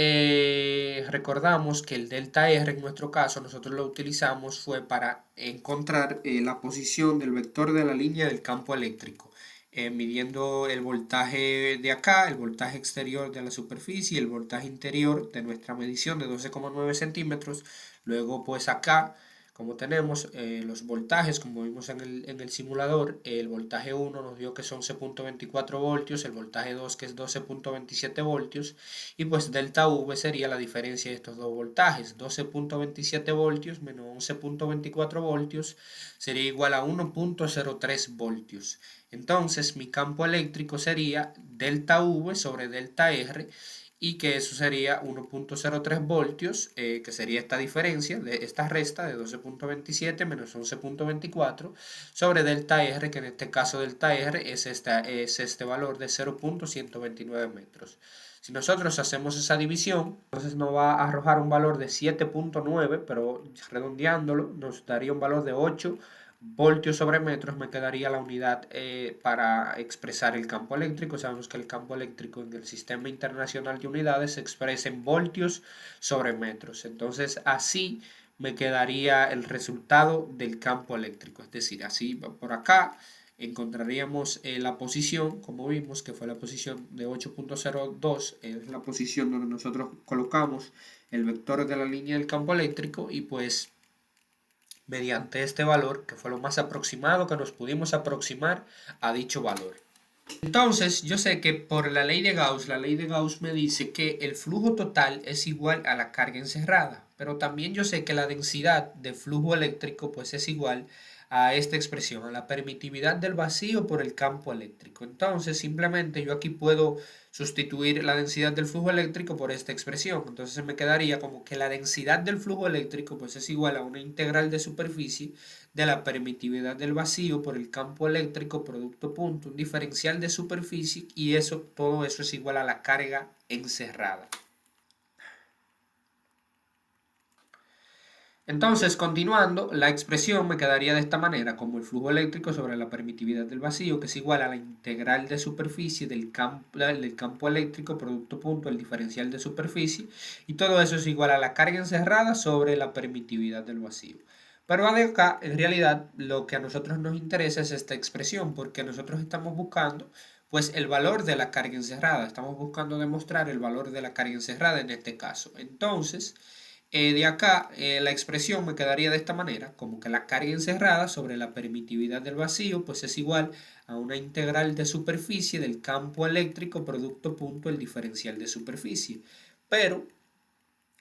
recordamos que el delta R en nuestro caso nosotros lo utilizamos fue para encontrar la posición del vector de la línea del campo eléctrico, midiendo el voltaje de acá, el voltaje exterior de la superficie y el voltaje interior de nuestra medición de 12,9 centímetros. Luego pues acá, como tenemos los voltajes, como vimos en el simulador, el voltaje 1 nos dio que son 11.24 voltios, el voltaje 2 que es 12.27 voltios, y pues delta V sería la diferencia de estos dos voltajes. 12.27 voltios menos 11.24 voltios sería igual a 1.03 voltios. Entonces mi campo eléctrico sería delta V sobre delta R, y que eso sería 1.03 voltios, que sería esta diferencia, de esta resta de 12.27 menos 11.24 sobre delta R, que en este caso delta R es este valor de 0.129 metros. Si nosotros hacemos esa división, entonces nos va a arrojar un valor de 7.9, pero redondeándolo nos daría un valor de 8 voltios sobre metros. Me quedaría la unidad para expresar el campo eléctrico. Sabemos que el campo eléctrico en el Sistema Internacional de Unidades se expresa en voltios sobre metros. Entonces así me quedaría el resultado del campo eléctrico. Es decir, así por acá encontraríamos la posición, como vimos, que fue la posición de 8.02, es la posición donde nosotros colocamos el vector de la línea del campo eléctrico y pues mediante este valor, que fue lo más aproximado que nos pudimos aproximar a dicho valor. Entonces, yo sé que por la ley de Gauss me dice que el flujo total es igual a la carga encerrada, pero también yo sé que la densidad de flujo eléctrico pues es igual a esta expresión, a la permitividad del vacío por el campo eléctrico. Entonces, simplemente yo aquí puedo sustituir la densidad del flujo eléctrico por esta expresión. Entonces me quedaría como que la densidad del flujo eléctrico pues es igual a una integral de superficie de la permitividad del vacío por el campo eléctrico producto punto, un diferencial de superficie y eso, todo eso es igual a la carga encerrada. Entonces, continuando, la expresión me quedaría de esta manera, como el flujo eléctrico sobre la permitividad del vacío, que es igual a la integral de superficie del campo eléctrico, producto punto, el diferencial de superficie, y todo eso es igual a la carga encerrada sobre la permitividad del vacío. Pero de acá, en realidad, lo que a nosotros nos interesa es esta expresión, porque nosotros estamos buscando pues el valor de la carga encerrada, estamos buscando demostrar el valor de la carga encerrada en este caso. Entonces, de acá la expresión me quedaría de esta manera, como que la carga encerrada sobre la permitividad del vacío pues es igual a una integral de superficie del campo eléctrico producto punto el diferencial de superficie. Pero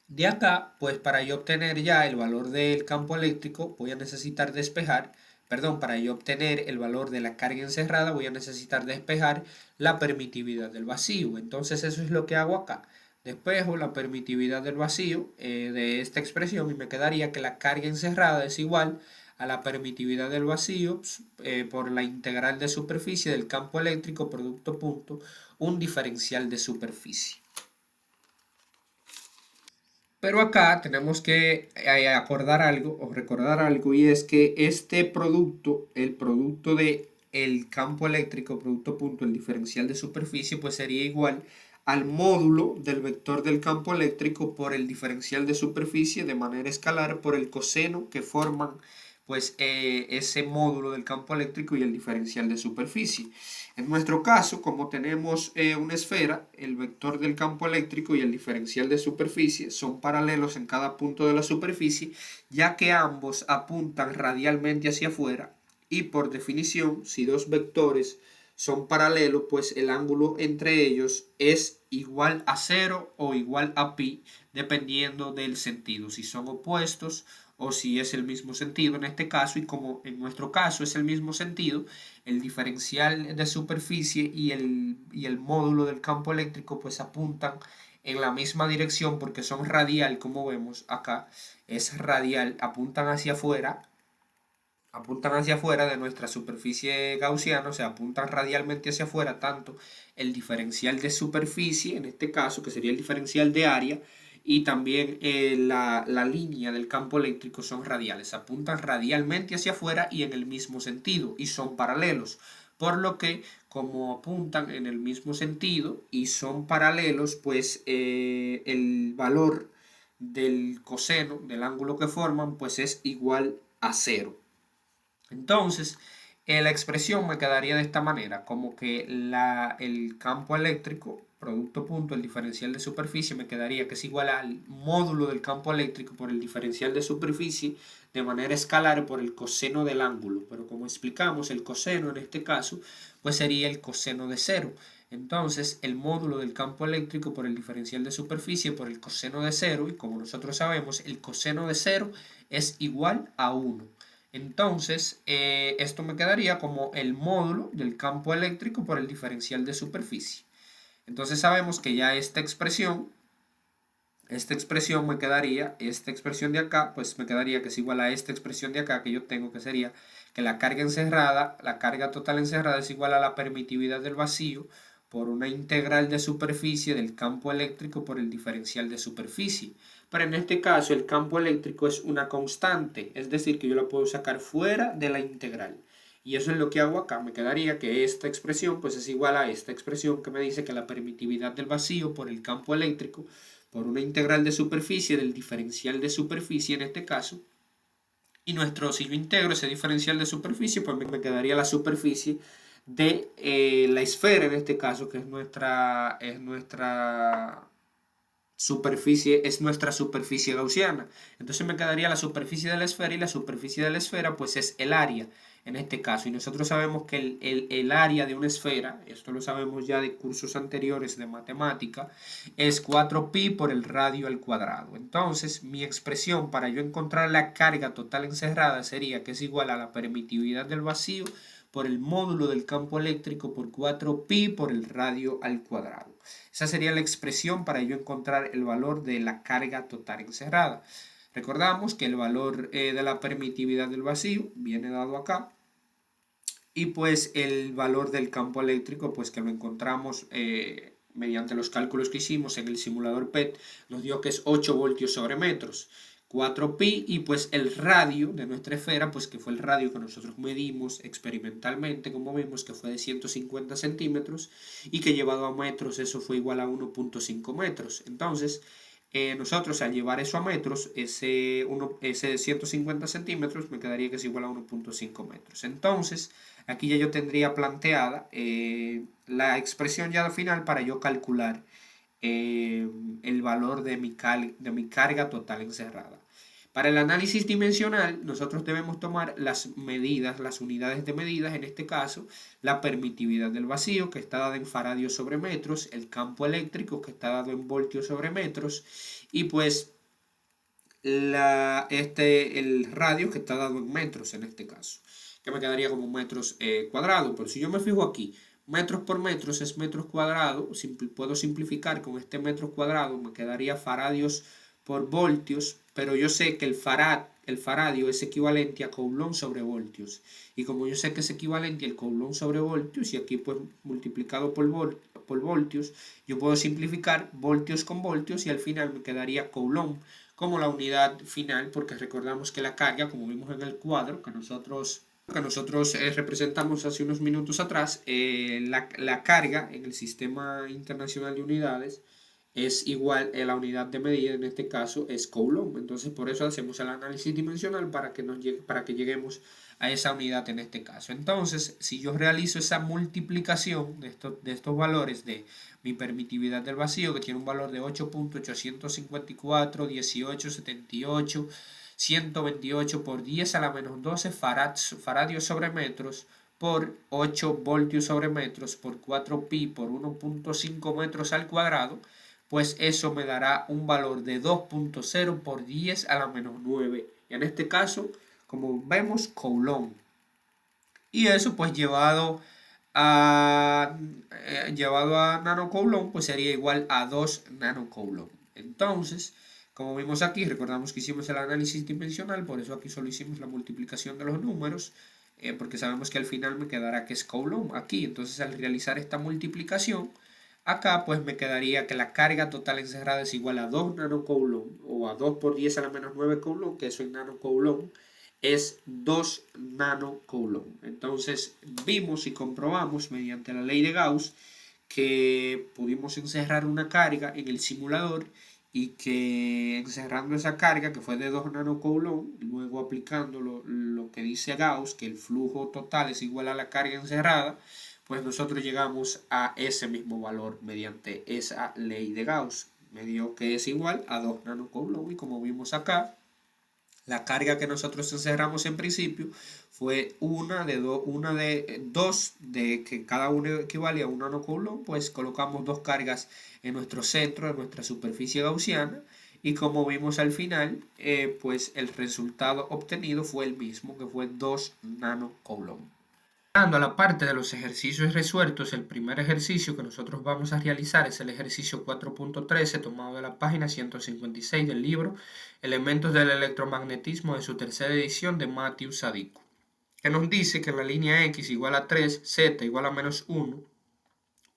de acá, pues para yo obtener ya el valor del campo eléctrico voy a necesitar despejar, perdón, para yo obtener el valor de la carga encerrada voy a necesitar despejar la permitividad del vacío. Entonces eso es lo que hago acá. Despejo la permitividad del vacío de esta expresión y me quedaría que la carga encerrada es igual a la permitividad del vacío por la integral de superficie del campo eléctrico producto punto un diferencial de superficie. Pero acá tenemos que acordar algo o recordar algo y es que este producto, el producto de el campo eléctrico, producto punto, el diferencial de superficie, pues sería igual al módulo del vector del campo eléctrico por el diferencial de superficie de manera escalar por el coseno que forman pues ese módulo del campo eléctrico y el diferencial de superficie. En nuestro caso, como tenemos una esfera, el vector del campo eléctrico y el diferencial de superficie son paralelos en cada punto de la superficie, ya que ambos apuntan radialmente hacia afuera y por definición, si dos vectores son paralelos, pues el ángulo entre ellos es igual a 0 o igual a pi, dependiendo del sentido, si son opuestos o si es el mismo sentido en este caso, y como en nuestro caso es el mismo sentido, el diferencial de superficie y el módulo del campo eléctrico pues apuntan en la misma dirección porque son radial, como vemos acá, es radial, apuntan hacia afuera de nuestra superficie gaussiana, o sea, apuntan radialmente hacia afuera tanto el diferencial de superficie, en este caso, que sería el diferencial de área, y también la línea del campo eléctrico son radiales, apuntan radialmente hacia afuera y en el mismo sentido, y son paralelos, por lo que como apuntan en el mismo sentido y son paralelos, pues el valor del coseno, del ángulo que forman, pues es igual a 0. Entonces, la expresión me quedaría de esta manera, como que el campo eléctrico, producto punto, el diferencial de superficie, me quedaría que es igual al módulo del campo eléctrico por el diferencial de superficie de manera escalar por el coseno del ángulo. Pero como explicamos, el coseno en este caso, pues sería el coseno de 0. Entonces, el módulo del campo eléctrico por el diferencial de superficie por el coseno de 0, y como nosotros sabemos, el coseno de 0 es igual a 1. Entonces, esto me quedaría como el módulo del campo eléctrico por el diferencial de superficie. Entonces sabemos que ya esta expresión me quedaría, esta expresión de acá, pues me quedaría que es igual a esta expresión de acá que yo tengo, que sería que la carga encerrada, la carga total encerrada es igual a la permitividad del vacío por una integral de superficie del campo eléctrico por el diferencial de superficie. Pero en este caso el campo eléctrico es una constante, es decir, que yo la puedo sacar fuera de la integral. Y eso es lo que hago acá. Me quedaría que esta expresión pues es igual a esta expresión que me dice que la permitividad del vacío por el campo eléctrico por una integral de superficie del diferencial de superficie en este caso. Y si yo integro ese diferencial de superficie, pues me quedaría la superficie de la esfera en este caso, que es nuestra superficie gaussiana. Entonces me quedaría la superficie de la esfera y la superficie de la esfera pues es el área en este caso. Y nosotros sabemos que el área de una esfera, esto lo sabemos ya de cursos anteriores de matemática, es 4pi por el radio al cuadrado. Entonces mi expresión para yo encontrar la carga total encerrada sería que es igual a la permitividad del vacío por el módulo del campo eléctrico por 4pi por el radio al cuadrado. Esa sería la expresión para yo encontrar el valor de la carga total encerrada. Recordamos que el valor de la permitividad del vacío viene dado acá. Y pues el valor del campo eléctrico, pues que lo encontramos mediante los cálculos que hicimos en el simulador PET, nos dio que es 8 voltios sobre metros. 4pi y pues el radio de nuestra esfera, pues que fue el radio que nosotros medimos experimentalmente, como vimos que fue de 150 centímetros y que llevado a metros eso fue igual a 1.5 metros. Entonces nosotros al llevar eso a metros, ese 150 centímetros me quedaría que es igual a 1.5 metros. Entonces aquí ya yo tendría planteada la expresión ya final para yo calcular el valor de mi carga total encerrada. Para el análisis dimensional, nosotros debemos tomar las medidas, las unidades de medidas, en este caso, la permitividad del vacío, que está dada en faradios sobre metros, el campo eléctrico, que está dado en voltios sobre metros, y pues el radio, que está dado en metros, en este caso, que me quedaría como metros cuadrados. Pero si yo me fijo aquí, metros por metros es metros cuadrados, puedo simplificar con este metros cuadrados, me quedaría faradios por voltios, pero yo sé que el faradio es equivalente a coulomb sobre voltios. Y como yo sé que es equivalente al coulomb sobre voltios, y aquí pues multiplicado por voltios, yo puedo simplificar voltios con voltios y al final me quedaría coulomb como la unidad final, porque recordamos que la carga, como vimos en el cuadro que nosotros representamos hace unos minutos atrás, la carga en el Sistema Internacional de Unidades es igual a la unidad de medida, en este caso es coulomb. Entonces por eso hacemos el análisis dimensional para que lleguemos a esa unidad en este caso. Entonces si yo realizo esa multiplicación de estos valores de mi permitividad del vacío, que tiene un valor de 8.854, 1878, 128 por 10 a la menos 12 faradios sobre metros por 8 voltios sobre metros por 4pi por 1.5 metros al cuadrado, pues eso me dará un valor de 2.0 por 10 a la menos 9. Y en este caso, como vemos, coulomb. Y eso pues llevado a nanocoulomb, pues sería igual a 2 nanocoulomb. Entonces, como vimos aquí, recordamos que hicimos el análisis dimensional, por eso aquí solo hicimos la multiplicación de los números, porque sabemos que al final me quedará que es coulomb aquí. Entonces al realizar esta multiplicación, acá pues me quedaría que la carga total encerrada es igual a 2 nanocoulomb o a 2 por 10 a la menos 9 coulomb, que eso en nanocoulomb es 2 nanocoulomb. Entonces vimos y comprobamos mediante la ley de Gauss que pudimos encerrar una carga en el simulador y que encerrando esa carga que fue de 2 nanocoulomb, luego aplicando lo que dice Gauss, que el flujo total es igual a la carga encerrada, pues nosotros llegamos a ese mismo valor mediante esa ley de Gauss. Me dio que es igual a 2 nanocoulomb y como vimos acá, la carga que nosotros encerramos en principio fue una de dos, de que cada uno equivale a 1 nanocoulomb, pues colocamos dos cargas en nuestro centro, en nuestra superficie gaussiana, y como vimos al final, pues el resultado obtenido fue el mismo, que fue 2 nanocoulomb. Pasando a la parte de los ejercicios resueltos, el primer ejercicio que nosotros vamos a realizar es el ejercicio 4.13 tomado de la página 156 del libro Elementos del electromagnetismo de su tercera edición de Matthew Sadiku, que nos dice que en la línea X igual a 3, Z igual a menos 1,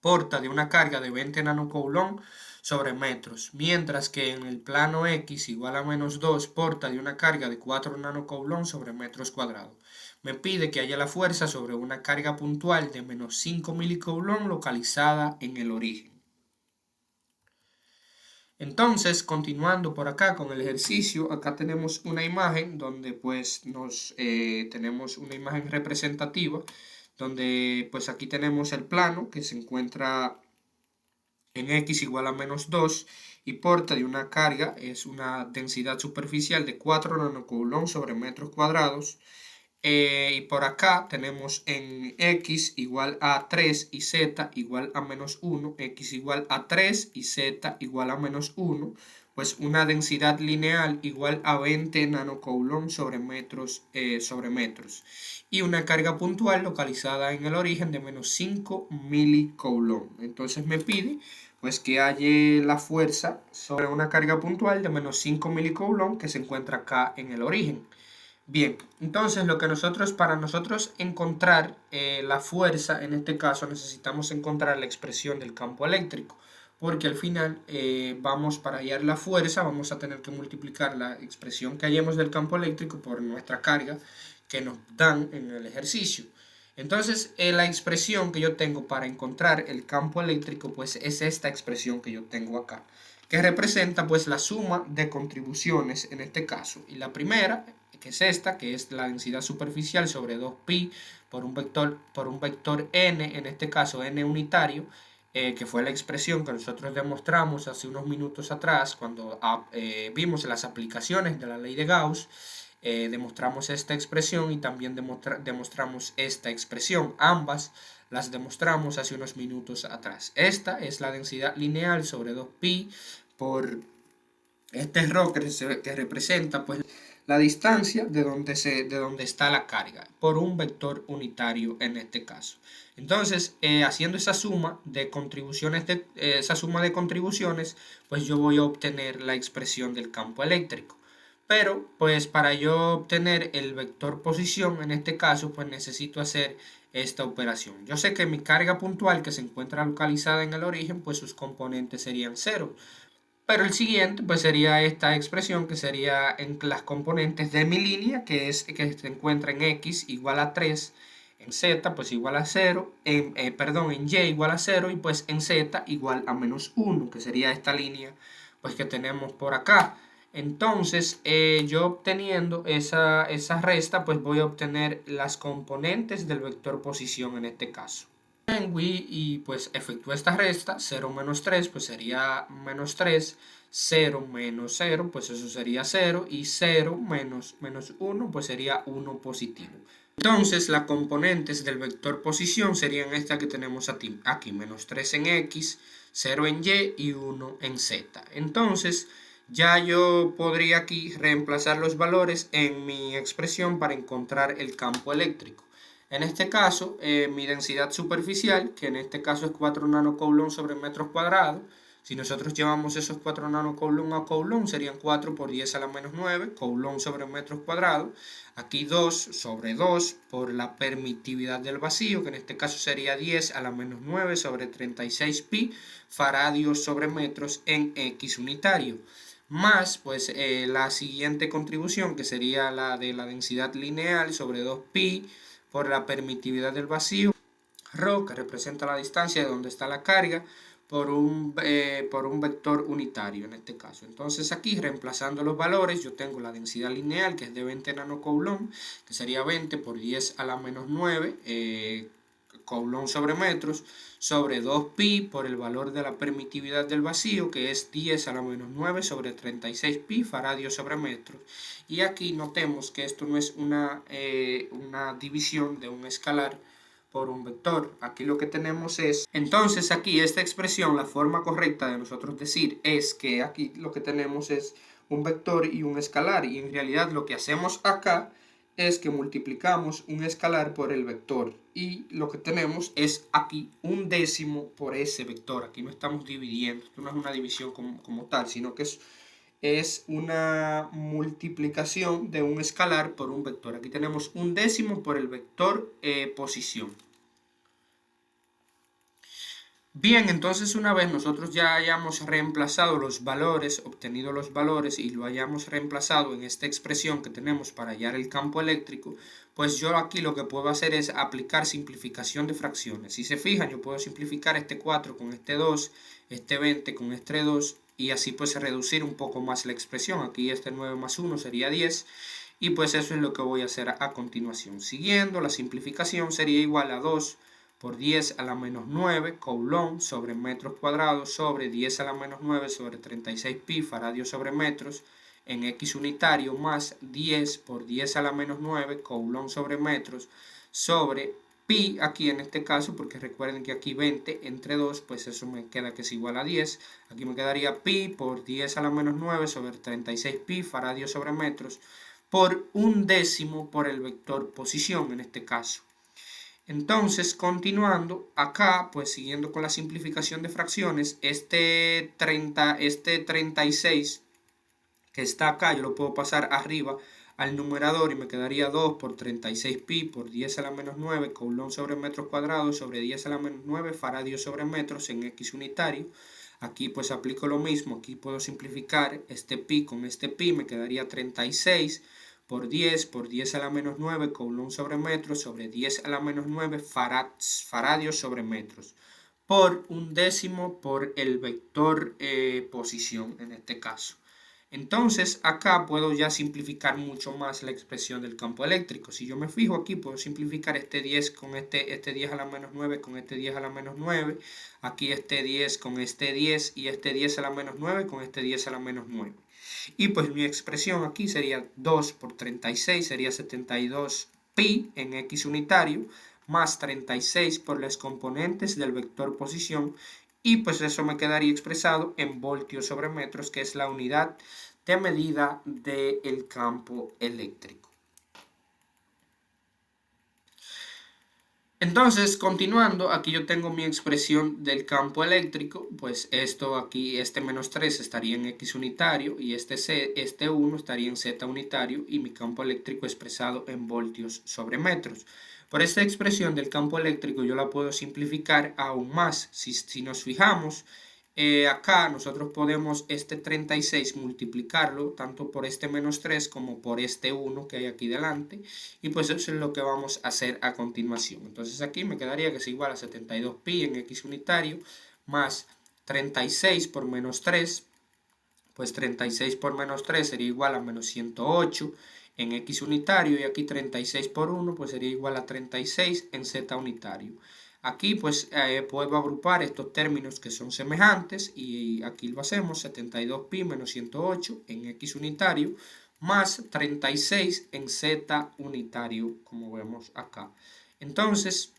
porta de una carga de 20 nanocoulomb sobre metros, mientras que en el plano X igual a menos 2 porta de una carga de 4 nanocoulomb sobre metros cuadrados. Me pide que haya la fuerza sobre una carga puntual de menos 5 milicoulomb localizada en el origen. Entonces, continuando por acá con el ejercicio, acá tenemos una imagen donde pues tenemos una imagen representativa, donde pues aquí tenemos el plano que se encuentra en X igual a menos 2 y porta de una carga, es una densidad superficial de 4 nanocoulomb sobre metros cuadrados. Y por acá tenemos en X igual a 3 y Z igual a menos 1, X igual a 3 y Z igual a menos 1, pues una densidad lineal igual a 20 nanocoulomb sobre metros, y una carga puntual localizada en el origen de menos 5 milicoulomb. Entonces me pide pues que haya la fuerza sobre una carga puntual de menos 5 milicoulomb que se encuentra acá en el origen. Bien, entonces para nosotros encontrar la fuerza, en este caso necesitamos encontrar la expresión del campo eléctrico, porque al final para hallar la fuerza vamos a tener que multiplicar la expresión que hallemos del campo eléctrico por nuestra carga que nos dan en el ejercicio. Entonces, la expresión que yo tengo para encontrar el campo eléctrico, pues es esta expresión que yo tengo acá, que representa pues la suma de contribuciones en este caso. Y la primera, que es esta, que es la densidad superficial sobre 2pi por un vector n, en este caso n unitario, que fue la expresión que nosotros demostramos hace unos minutos atrás cuando vimos las aplicaciones de la ley de Gauss. Demostramos esta expresión y también demostramos esta expresión. Ambas las demostramos hace unos minutos atrás. Esta es la densidad lineal sobre 2pi por este ρ que representa pues la distancia de donde está la carga por un vector unitario en este caso. Entonces, haciendo esa suma de contribuciones, pues yo voy a obtener la expresión del campo eléctrico. Pero, pues para yo obtener el vector posición, en este caso, pues necesito hacer esta operación. Yo sé que mi carga puntual que se encuentra localizada en el origen, pues sus componentes serían 0. Pero el siguiente, pues sería esta expresión que sería en las componentes de mi línea, que se encuentra en X igual a 3, en Z pues igual a 0, en Y igual a 0 y pues en Z igual a menos 1, que sería esta línea pues que tenemos por acá. Entonces, yo obteniendo esa resta, pues voy a obtener las componentes del vector posición en este caso. Y pues efectúo esta resta, 0 menos 3, pues sería menos 3, 0 menos 0, pues eso sería 0, y 0 menos 1, pues sería 1 positivo. Entonces, las componentes del vector posición serían estas que tenemos aquí, menos 3 en X, 0 en Y y 1 en Z. Entonces, ya yo podría aquí reemplazar los valores en mi expresión para encontrar el campo eléctrico. En este caso, mi densidad superficial, que en este caso es 4 nanocoulomb sobre metros cuadrados, si nosotros llevamos esos 4 nanocoulomb a coulomb, serían 4 por 10 a la menos 9, coulomb sobre metros cuadrados. Aquí 2 sobre 2 por la permitividad del vacío, que en este caso sería 10 a la menos 9 sobre 36 pi faradios sobre metros en X unitario. Más, pues, la siguiente contribución, que sería la de la densidad lineal sobre 2pi por la permitividad del vacío, ρ, que representa la distancia de donde está la carga, por un vector unitario en este caso. Entonces aquí, reemplazando los valores, yo tengo la densidad lineal, que es de 20 nanocoulomb, que sería 20 por 10 a la menos 9, coulomb sobre metros, sobre 2pi por el valor de la permitividad del vacío, que es 10 a la menos 9 sobre 36 pi faradios sobre metros. Y aquí notemos que esto no es una división de un escalar por un vector. Aquí lo que tenemos es, entonces aquí esta expresión, la forma correcta de nosotros decir es que aquí lo que tenemos es un vector y un escalar, y en realidad lo que hacemos acá es que multiplicamos un escalar por el vector y lo que tenemos es aquí un décimo por ese vector. Aquí no estamos dividiendo, esto no es una división como tal, sino que es una multiplicación de un escalar por un vector. Aquí tenemos un décimo por el vector posición. Bien, entonces una vez nosotros ya hayamos reemplazado los valores, obtenido los valores y lo hayamos reemplazado en esta expresión que tenemos para hallar el campo eléctrico, pues yo aquí lo que puedo hacer es aplicar simplificación de fracciones. Si se fijan, yo puedo simplificar este 4 con este 2, este 20 con este 2 y así pues reducir un poco más la expresión. Aquí este 9 más 1 sería 10 y pues eso es lo que voy a hacer a continuación. Siguiendo, la simplificación sería igual a 2 por 10 a la menos 9 coulomb sobre metros cuadrados sobre 10 a la menos 9 sobre 36 pi faradios sobre metros en X unitario más 10 por 10 a la menos 9 coulomb sobre metros sobre pi aquí en este caso, porque recuerden que aquí 20 entre 2, pues eso me queda que es igual a 10. Aquí me quedaría pi por 10 a la menos 9 sobre 36 pi faradios sobre metros por un décimo por el vector posición en este caso. Entonces, continuando, acá, pues siguiendo con la simplificación de fracciones, este 36 que está acá, yo lo puedo pasar arriba al numerador y me quedaría 2 por 36 pi por 10 a la menos 9 coulomb sobre metros cuadrados sobre 10 a la menos 9 faradios sobre metros en X unitario. Aquí pues aplico lo mismo, aquí puedo simplificar este pi con este pi, me quedaría 36 por 10 a la menos 9 coulomb sobre metros sobre 10 a la menos 9 faradios sobre metros por un décimo por el vector posición en este caso. Entonces acá puedo ya simplificar mucho más la expresión del campo eléctrico. Si yo me fijo aquí, puedo simplificar este 10 con este 10 a la menos 9 con este 10 a la menos 9. Aquí este 10 con este 10 y este 10 a la menos 9 con este 10 a la menos 9. Y pues mi expresión aquí sería 2 por 36, sería 72 pi en X unitario, más 36 por las componentes del vector posición, y pues eso me quedaría expresado en voltios sobre metros, que es la unidad de medida del campo eléctrico. Entonces, continuando, aquí yo tengo mi expresión del campo eléctrico, pues esto aquí, este menos 3 estaría en X unitario y este 1 estaría en Z unitario y mi campo eléctrico expresado en voltios sobre metros. Por esta expresión del campo eléctrico yo la puedo simplificar aún más. Si nos fijamos, acá nosotros podemos este 36 multiplicarlo tanto por este menos 3 como por este 1 que hay aquí delante y pues eso es lo que vamos a hacer a continuación. Entonces aquí me quedaría que es igual a 72 pi en X unitario más 36 por menos 3, pues 36 por menos 3 sería igual a menos 108 en X unitario y aquí 36 por 1 pues sería igual a 36 en Z unitario. Aquí pues puedo agrupar estos términos que son semejantes y aquí lo hacemos 72 pi menos 108 en X unitario más 36 en Z unitario como vemos acá. Entonces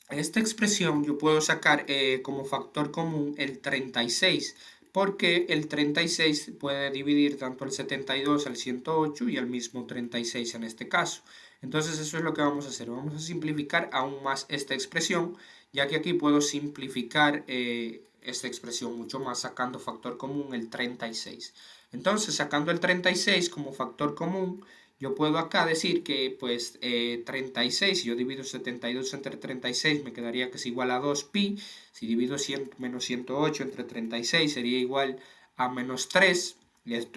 esta expresión yo puedo sacar como factor común el 36 porque el 36 puede dividir tanto el 72 al 108 y al mismo 36 en este caso. Entonces eso es lo que vamos a hacer. Vamos a simplificar aún más esta expresión, ya que aquí puedo simplificar esta expresión mucho más sacando factor común el 36. Entonces sacando el 36 como factor común, yo puedo acá decir que pues 36, si yo divido 72 entre 36 me quedaría que es igual a 2 pi. Si divido 100 menos 108 entre 36 sería igual a menos 3,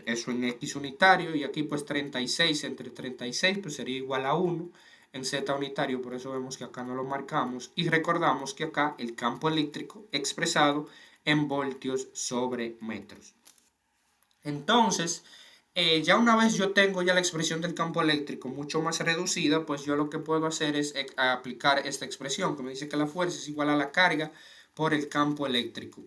eso en X unitario, y aquí pues 36 entre 36 pues sería igual a 1 en Z unitario, por eso vemos que acá no lo marcamos, y recordamos que acá el campo eléctrico expresado en voltios sobre metros. Entonces, ya una vez yo tengo ya la expresión del campo eléctrico mucho más reducida, pues yo lo que puedo hacer es aplicar esta expresión que me dice que la fuerza es igual a la carga por el campo eléctrico.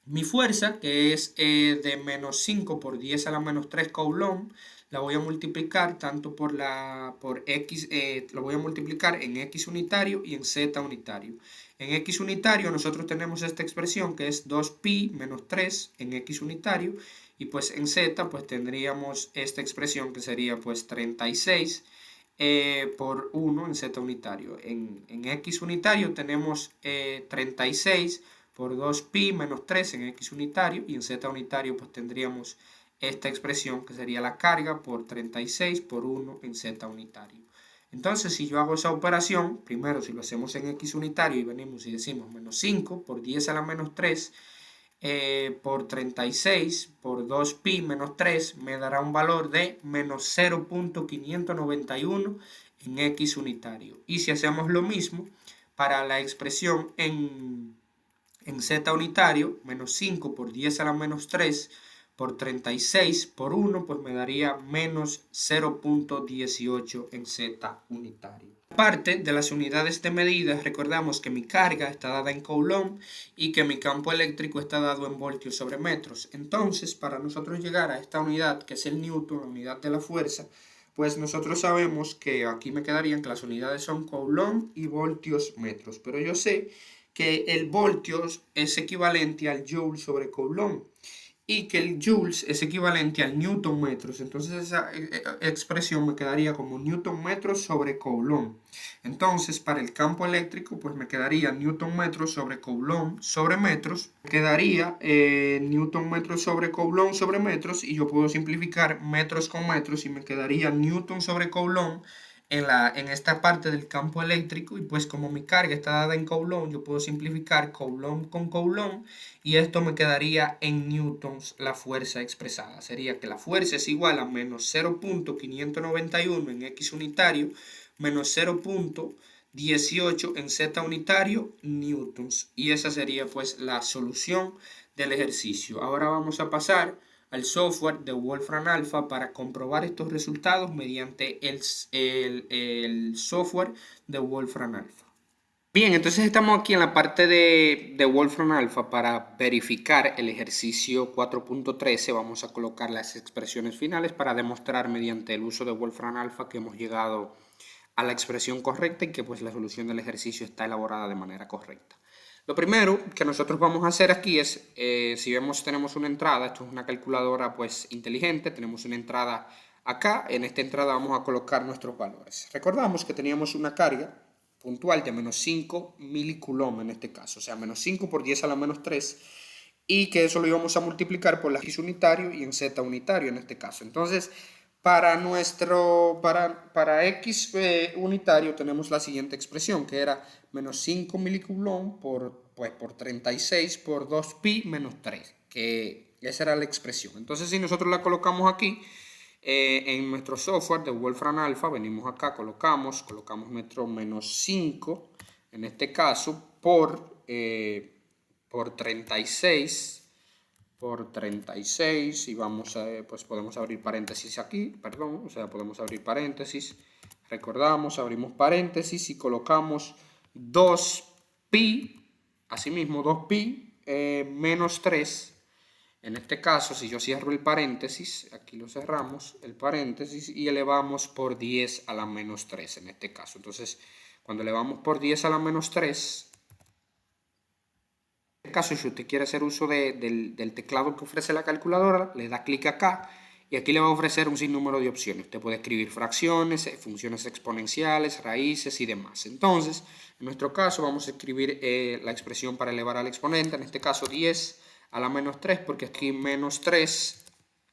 Mi fuerza, que es de menos 5 por 10 a la menos 3 coulomb, la voy a multiplicar tanto por X, lo voy a multiplicar en X unitario y en Z unitario. En X unitario nosotros tenemos esta expresión que es 2pi menos 3 en X unitario y pues en Z pues tendríamos esta expresión que sería pues 36 por 1 en Z unitario. En X unitario tenemos 36 por 2pi menos 3 en X unitario y en Z unitario pues tendríamos esta expresión que sería la carga por 36 por 1 en Z unitario. Entonces, si yo hago esa operación, primero si lo hacemos en x unitario y venimos y decimos menos 5 por 10 a la menos 3 por 36 por 2pi menos 3 me dará un valor de menos 0.591 en x unitario. Y si hacemos lo mismo para la expresión en z unitario, menos 5 por 10 a la menos 3 por 36 por 1, pues me daría menos 0.18 en z unitario. Parte de las unidades de medida, recordamos que mi carga está dada en coulomb y que mi campo eléctrico está dado en voltios sobre metros. Entonces, para nosotros llegar a esta unidad, que es el newton, la unidad de la fuerza, pues nosotros sabemos que aquí me quedarían que las unidades son coulomb y voltios metros. Pero yo sé que el voltios es equivalente al joule sobre coulomb y que el joules es equivalente al newton metros. Entonces esa expresión me quedaría como newton metros sobre coulomb. Entonces para el campo eléctrico pues me quedaría newton metros sobre coulomb sobre metros. Me quedaría newton metros sobre coulomb sobre metros y yo puedo simplificar metros con metros y me quedaría newton sobre coulomb en esta parte del campo eléctrico, y pues como mi carga está dada en coulomb, yo puedo simplificar coulomb con coulomb y esto me quedaría en newtons la fuerza expresada. Sería que la fuerza es igual a menos 0.591 en x unitario menos 0.18 en z unitario newtons. Y esa sería pues la solución del ejercicio. Ahora vamos a pasar al software de Wolfram Alpha para comprobar estos resultados mediante el software de Wolfram Alpha. Bien, entonces estamos aquí en la parte de Wolfram Alpha para verificar el ejercicio 4.13. Vamos a colocar las expresiones finales para demostrar mediante el uso de Wolfram Alpha que hemos llegado a la expresión correcta y que pues la solución del ejercicio está elaborada de manera correcta. Lo primero que nosotros vamos a hacer aquí es, si vemos tenemos una entrada, esto es una calculadora pues inteligente, tenemos una entrada acá, en esta entrada vamos a colocar nuestros valores. Recordamos que teníamos una carga puntual de menos 5 milicoulomb en este caso, o sea, menos 5 por 10 a la menos 3, y que eso lo íbamos a multiplicar por la x unitario y en z unitario en este caso. Entonces, para x unitario tenemos la siguiente expresión, que era menos 5 milicoulomb por 36 por 2pi menos 3, que esa era la expresión. Entonces, si nosotros la colocamos aquí, en nuestro software de Wolfram Alpha, venimos acá, colocamos nuestro menos 5, en este caso, por 36 y vamos a, pues podemos abrir paréntesis aquí, perdón, o sea, podemos abrir paréntesis, recordamos, abrimos paréntesis y colocamos 2pi, asimismo 2pi menos 3. En este caso, si yo cierro el paréntesis, aquí lo cerramos, el paréntesis, y elevamos por 10 a la menos 3 en este caso. Entonces, cuando elevamos por 10 a la menos 3, en este caso, si usted quiere hacer uso del teclado que ofrece la calculadora, le da clic acá y aquí le va a ofrecer un sinnúmero de opciones. Usted puede escribir fracciones, funciones exponenciales, raíces y demás. Entonces, en nuestro caso, vamos a escribir la expresión para elevar al exponente, en este caso 10 a la menos 3, porque aquí menos 3,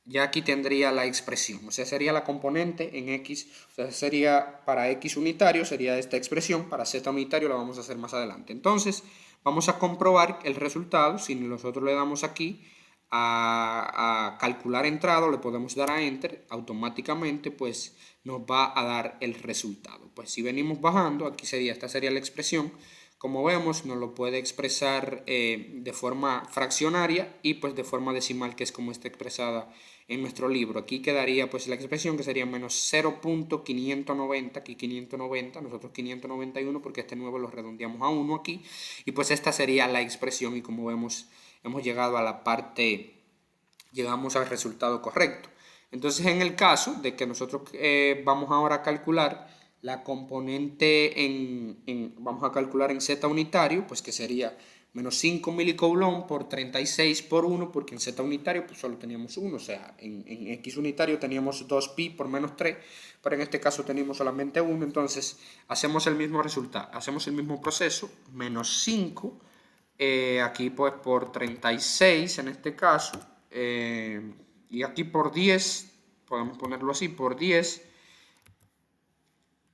ya aquí tendría la expresión, o sea, sería la componente en x, o sea, sería para x unitario, sería esta expresión, para z unitario la vamos a hacer más adelante. Entonces, vamos a comprobar el resultado, si nosotros le damos aquí a calcular entrada, le podemos dar a enter, automáticamente pues nos va a dar el resultado. Pues si venimos bajando, aquí sería, esta sería la expresión. Como vemos, nos lo puede expresar de forma fraccionaria y pues de forma decimal, que es como está expresada en nuestro libro. Aquí quedaría pues la expresión que sería menos 0.590, aquí 590, nosotros 591 porque este 9 lo redondeamos a 1 aquí. Y pues esta sería la expresión y como vemos hemos llegado a la parte, llegamos al resultado correcto. Entonces en el caso de que nosotros vamos ahora a calcular la componente vamos a calcular en z unitario, pues que sería menos 5 milicoulomb por 36 por 1, porque en z unitario pues solo teníamos 1, o sea, en x unitario teníamos 2pi por menos 3, pero en este caso tenemos solamente 1, entonces hacemos el mismo resultado, hacemos el mismo proceso, menos 5, aquí pues por 36 en este caso, y aquí por 10, podemos ponerlo así, por 10,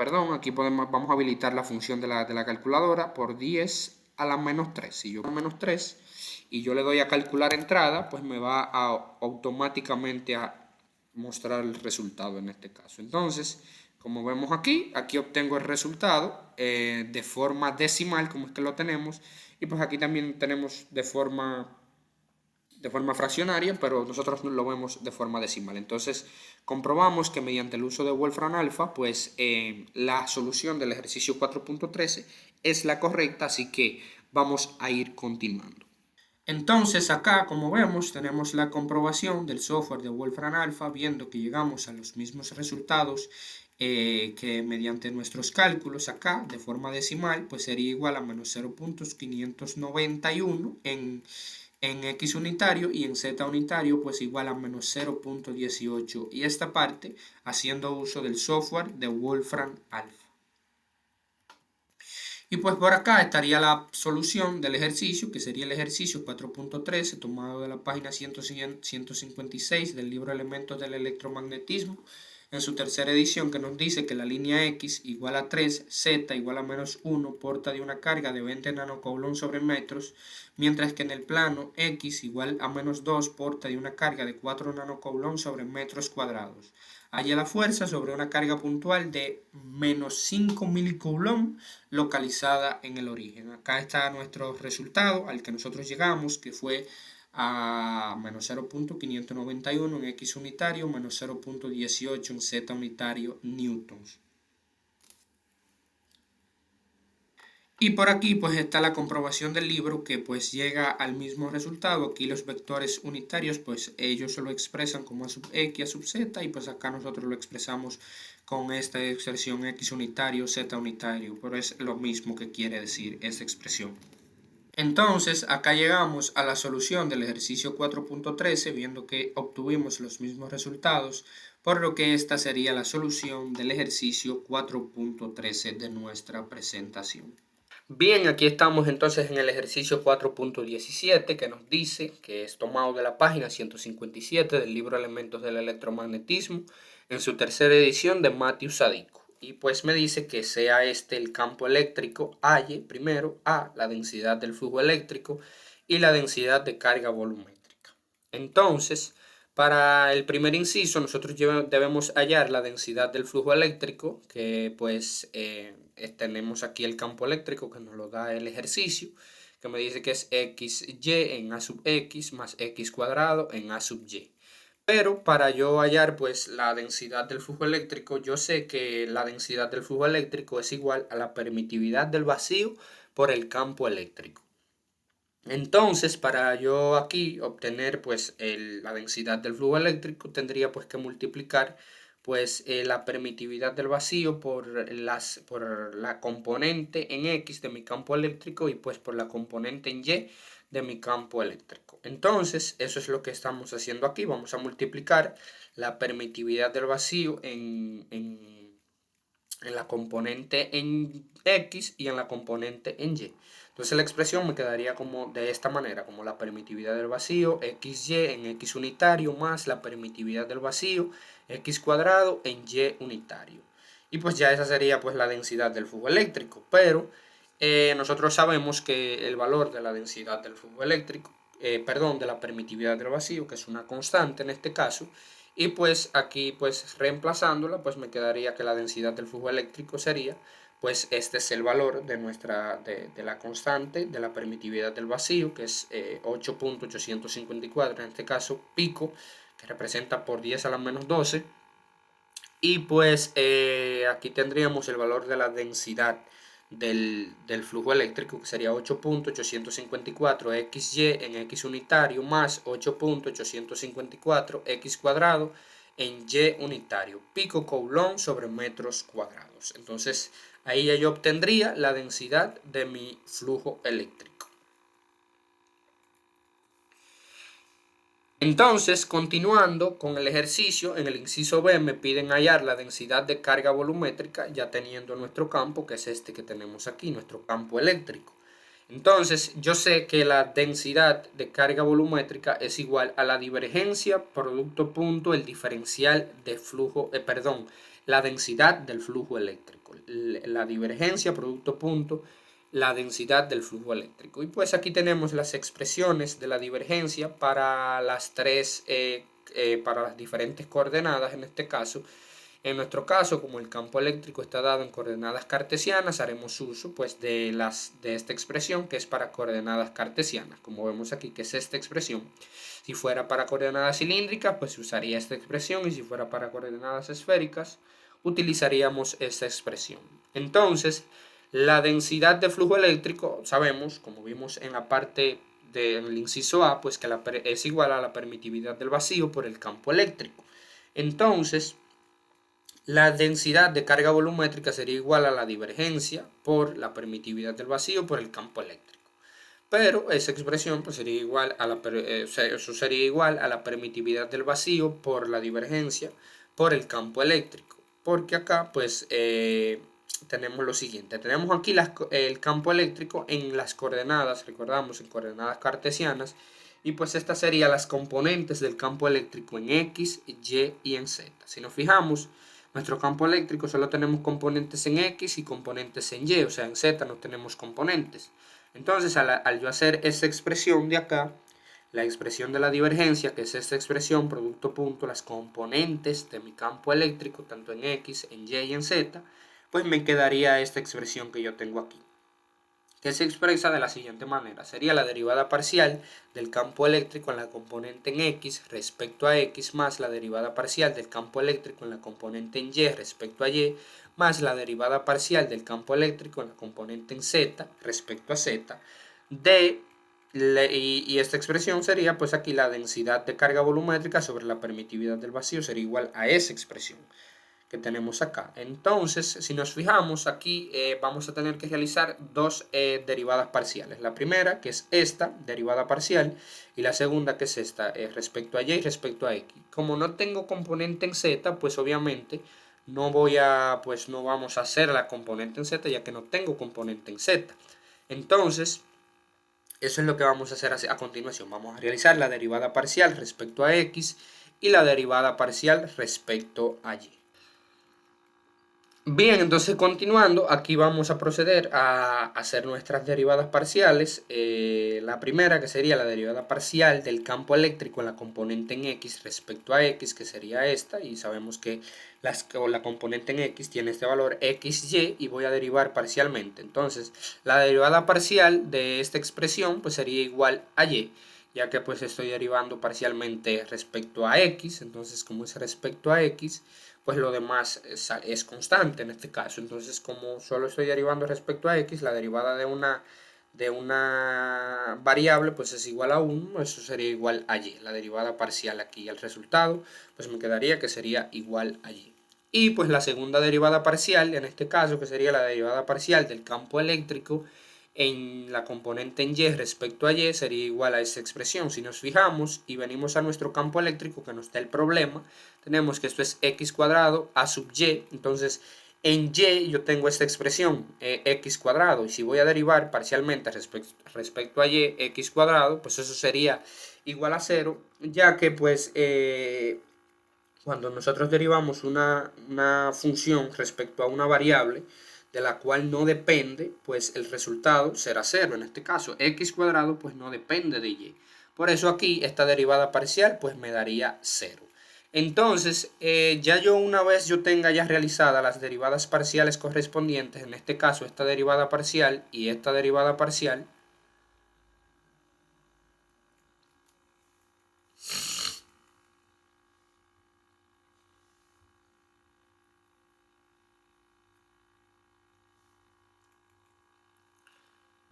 perdón, aquí vamos a habilitar la función de la calculadora por 10 a la menos 3. Si yo pongo menos 3 y yo le doy a calcular entrada, pues me va automáticamente a mostrar el resultado en este caso. Entonces, como vemos aquí obtengo el resultado de forma decimal, como es que lo tenemos, y pues aquí también tenemos de forma fraccionaria, pero nosotros lo vemos de forma decimal. Entonces, comprobamos que mediante el uso de Wolfram Alpha, pues la solución del ejercicio 4.13 es la correcta, así que vamos a ir continuando. Entonces acá, como vemos, tenemos la comprobación del software de Wolfram Alpha, viendo que llegamos a los mismos resultados que mediante nuestros cálculos acá, de forma decimal, pues sería igual a menos 0.591 en X unitario, y en Z unitario pues igual a menos 0.18, y esta parte haciendo uso del software de Wolfram Alpha. Y pues por acá estaría la solución del ejercicio, que sería el ejercicio 4.13 tomado de la página 156 del libro Elementos del Electromagnetismo, en su tercera edición, que nos dice que la línea X igual a 3, Z igual a menos 1 porta de una carga de 20 nanocoulomb sobre metros, mientras que en el plano X igual a menos 2 porta de una carga de 4 nanocoulomb sobre metros cuadrados. Halla la fuerza sobre una carga puntual de menos 5 milicoulomb localizada en el origen. Acá está nuestro resultado al que nosotros llegamos, que fue a menos 0.591 en X unitario, menos 0.18 en Z unitario newtons. Y por aquí pues está la comprobación del libro, que pues llega al mismo resultado. Aquí los vectores unitarios pues ellos lo expresan como a sub x a sub z, y pues acá nosotros lo expresamos con esta expresión x unitario, z unitario, pero es lo mismo que quiere decir esta expresión. Entonces acá llegamos a la solución del ejercicio 4.13, viendo que obtuvimos los mismos resultados, por lo que esta sería la solución del ejercicio 4.13 de nuestra presentación. Bien, aquí estamos entonces en el ejercicio 4.17, que nos dice, que es tomado de la página 157 del libro Elementos del Electromagnetismo, en su tercera edición de Matthew Sadiku. Y pues me dice que sea este el campo eléctrico, halle primero A, la densidad del flujo eléctrico y la densidad de carga volumétrica. Entonces, para el primer inciso, nosotros debemos hallar la densidad del flujo eléctrico, que pues tenemos aquí el campo eléctrico que nos lo da el ejercicio, que me dice que es XY en A sub X más X cuadrado en A sub Y. Pero para yo hallar pues la densidad del flujo eléctrico, yo sé que la densidad del flujo eléctrico es igual a la permitividad del vacío por el campo eléctrico. Entonces, para yo aquí obtener pues la densidad del flujo eléctrico, tendría pues que multiplicar pues la permitividad del vacío por la componente en X de mi campo eléctrico, y pues por la componente en Y de mi campo eléctrico. Entonces, eso es lo que estamos haciendo aquí. Vamos a multiplicar la permitividad del vacío en la componente en X y en la componente en Y. Entonces la expresión me quedaría como de esta manera, como la permitividad del vacío XY en X unitario más la permitividad del vacío X cuadrado en Y unitario. Y pues ya esa sería pues la densidad del flujo eléctrico, pero nosotros sabemos que el valor de la densidad del flujo eléctrico, de la permitividad del vacío, que es una constante en este caso, y pues aquí pues reemplazándola pues me quedaría que la densidad del flujo eléctrico sería, pues este es el valor de la constante de la permitividad del vacío, que es 8.854, en este caso pico, que representa por 10 a la menos 12. Y pues aquí tendríamos el valor de la densidad del flujo eléctrico, que sería 8.854 XY en X unitario más 8.854 X cuadrado en Y unitario, pico coulomb sobre metros cuadrados. Entonces ahí ya yo obtendría la densidad de mi flujo eléctrico. Entonces, continuando con el ejercicio, en el inciso B me piden hallar la densidad de carga volumétrica, ya teniendo nuestro campo, que es este que tenemos aquí, nuestro campo eléctrico. Entonces, yo sé que la densidad de carga volumétrica es igual a la divergencia producto punto el diferencial de flujo, la densidad del flujo eléctrico. La divergencia, producto punto, la densidad del flujo eléctrico. Y pues aquí tenemos las expresiones de la divergencia para para las diferentes coordenadas en este caso. En nuestro caso, como el campo eléctrico está dado en coordenadas cartesianas, haremos uso pues de esta expresión que es para coordenadas cartesianas, como vemos aquí que es esta expresión. Si fuera para coordenadas cilíndricas, pues usaría esta expresión, y si fuera para coordenadas esféricas, utilizaríamos esta expresión. Entonces, la densidad de flujo eléctrico, sabemos, como vimos en la parte del inciso A, pues que es igual a la permitividad del vacío por el campo eléctrico. Entonces, la densidad de carga volumétrica sería igual a la divergencia por la permitividad del vacío por el campo eléctrico. Pero esa expresión pues sería igual a eso sería igual a la permitividad del vacío por la divergencia por el campo eléctrico. Porque acá pues tenemos lo siguiente. Tenemos aquí el campo eléctrico en las coordenadas, recordamos, en coordenadas cartesianas. Y pues estas serían las componentes del campo eléctrico en X, Y y en Z. Si nos fijamos, nuestro campo eléctrico solo tenemos componentes en X y componentes en Y, o sea, en Z no tenemos componentes. Entonces, al yo hacer esa expresión de acá, la expresión de la divergencia, que es esta expresión, producto punto, las componentes de mi campo eléctrico, tanto en X, en Y y en Z, pues me quedaría esta expresión que yo tengo aquí, que se expresa de la siguiente manera. Sería la derivada parcial del campo eléctrico en la componente en X respecto a X más la derivada parcial del campo eléctrico en la componente en Y respecto a Y más la derivada parcial del campo eléctrico en la componente en Z respecto a Z y esta expresión sería pues aquí la densidad de carga volumétrica sobre la permitividad del vacío sería igual a esa expresión que tenemos acá. Entonces, si nos fijamos aquí, vamos a tener que realizar dos derivadas parciales. La primera, que es esta, derivada parcial, y la segunda, que es esta, respecto a y y respecto a x. Como no tengo componente en z, pues obviamente no vamos a hacer la componente en z, ya que no tengo componente en z. Entonces, eso es lo que vamos a hacer a continuación. Vamos a realizar la derivada parcial respecto a x y la derivada parcial respecto a y. Bien, entonces continuando, aquí vamos a proceder a hacer nuestras derivadas parciales. La primera, que sería la derivada parcial del campo eléctrico en la componente en x respecto a x, que sería esta, y sabemos que la componente en x tiene este valor xy y voy a derivar parcialmente. Entonces, la derivada parcial de esta expresión pues sería igual a y, ya que pues estoy derivando parcialmente respecto a x. Entonces, como es respecto a x, pues lo demás es constante en este caso. Entonces, como solo estoy derivando respecto a x, la derivada de una variable pues es igual a 1, eso sería igual a y. La derivada parcial aquí, el resultado, pues me quedaría que sería igual a y. Y pues la segunda derivada parcial, en este caso, que sería la derivada parcial del campo eléctrico en la componente en y respecto a y, sería igual a esta expresión. Si nos fijamos y venimos a nuestro campo eléctrico que nos da el problema, tenemos que esto es x cuadrado a sub y. Entonces, en y yo tengo esta expresión, x cuadrado, y si voy a derivar parcialmente respecto a y, x cuadrado, pues eso sería igual a 0, ya que pues cuando nosotros derivamos una función respecto a una variable de la cual no depende, pues el resultado será 0. En este caso, x cuadrado pues no depende de y. Por eso aquí esta derivada parcial pues me daría 0. Entonces, una vez yo tenga ya realizadas las derivadas parciales correspondientes, en este caso esta derivada parcial y esta derivada parcial,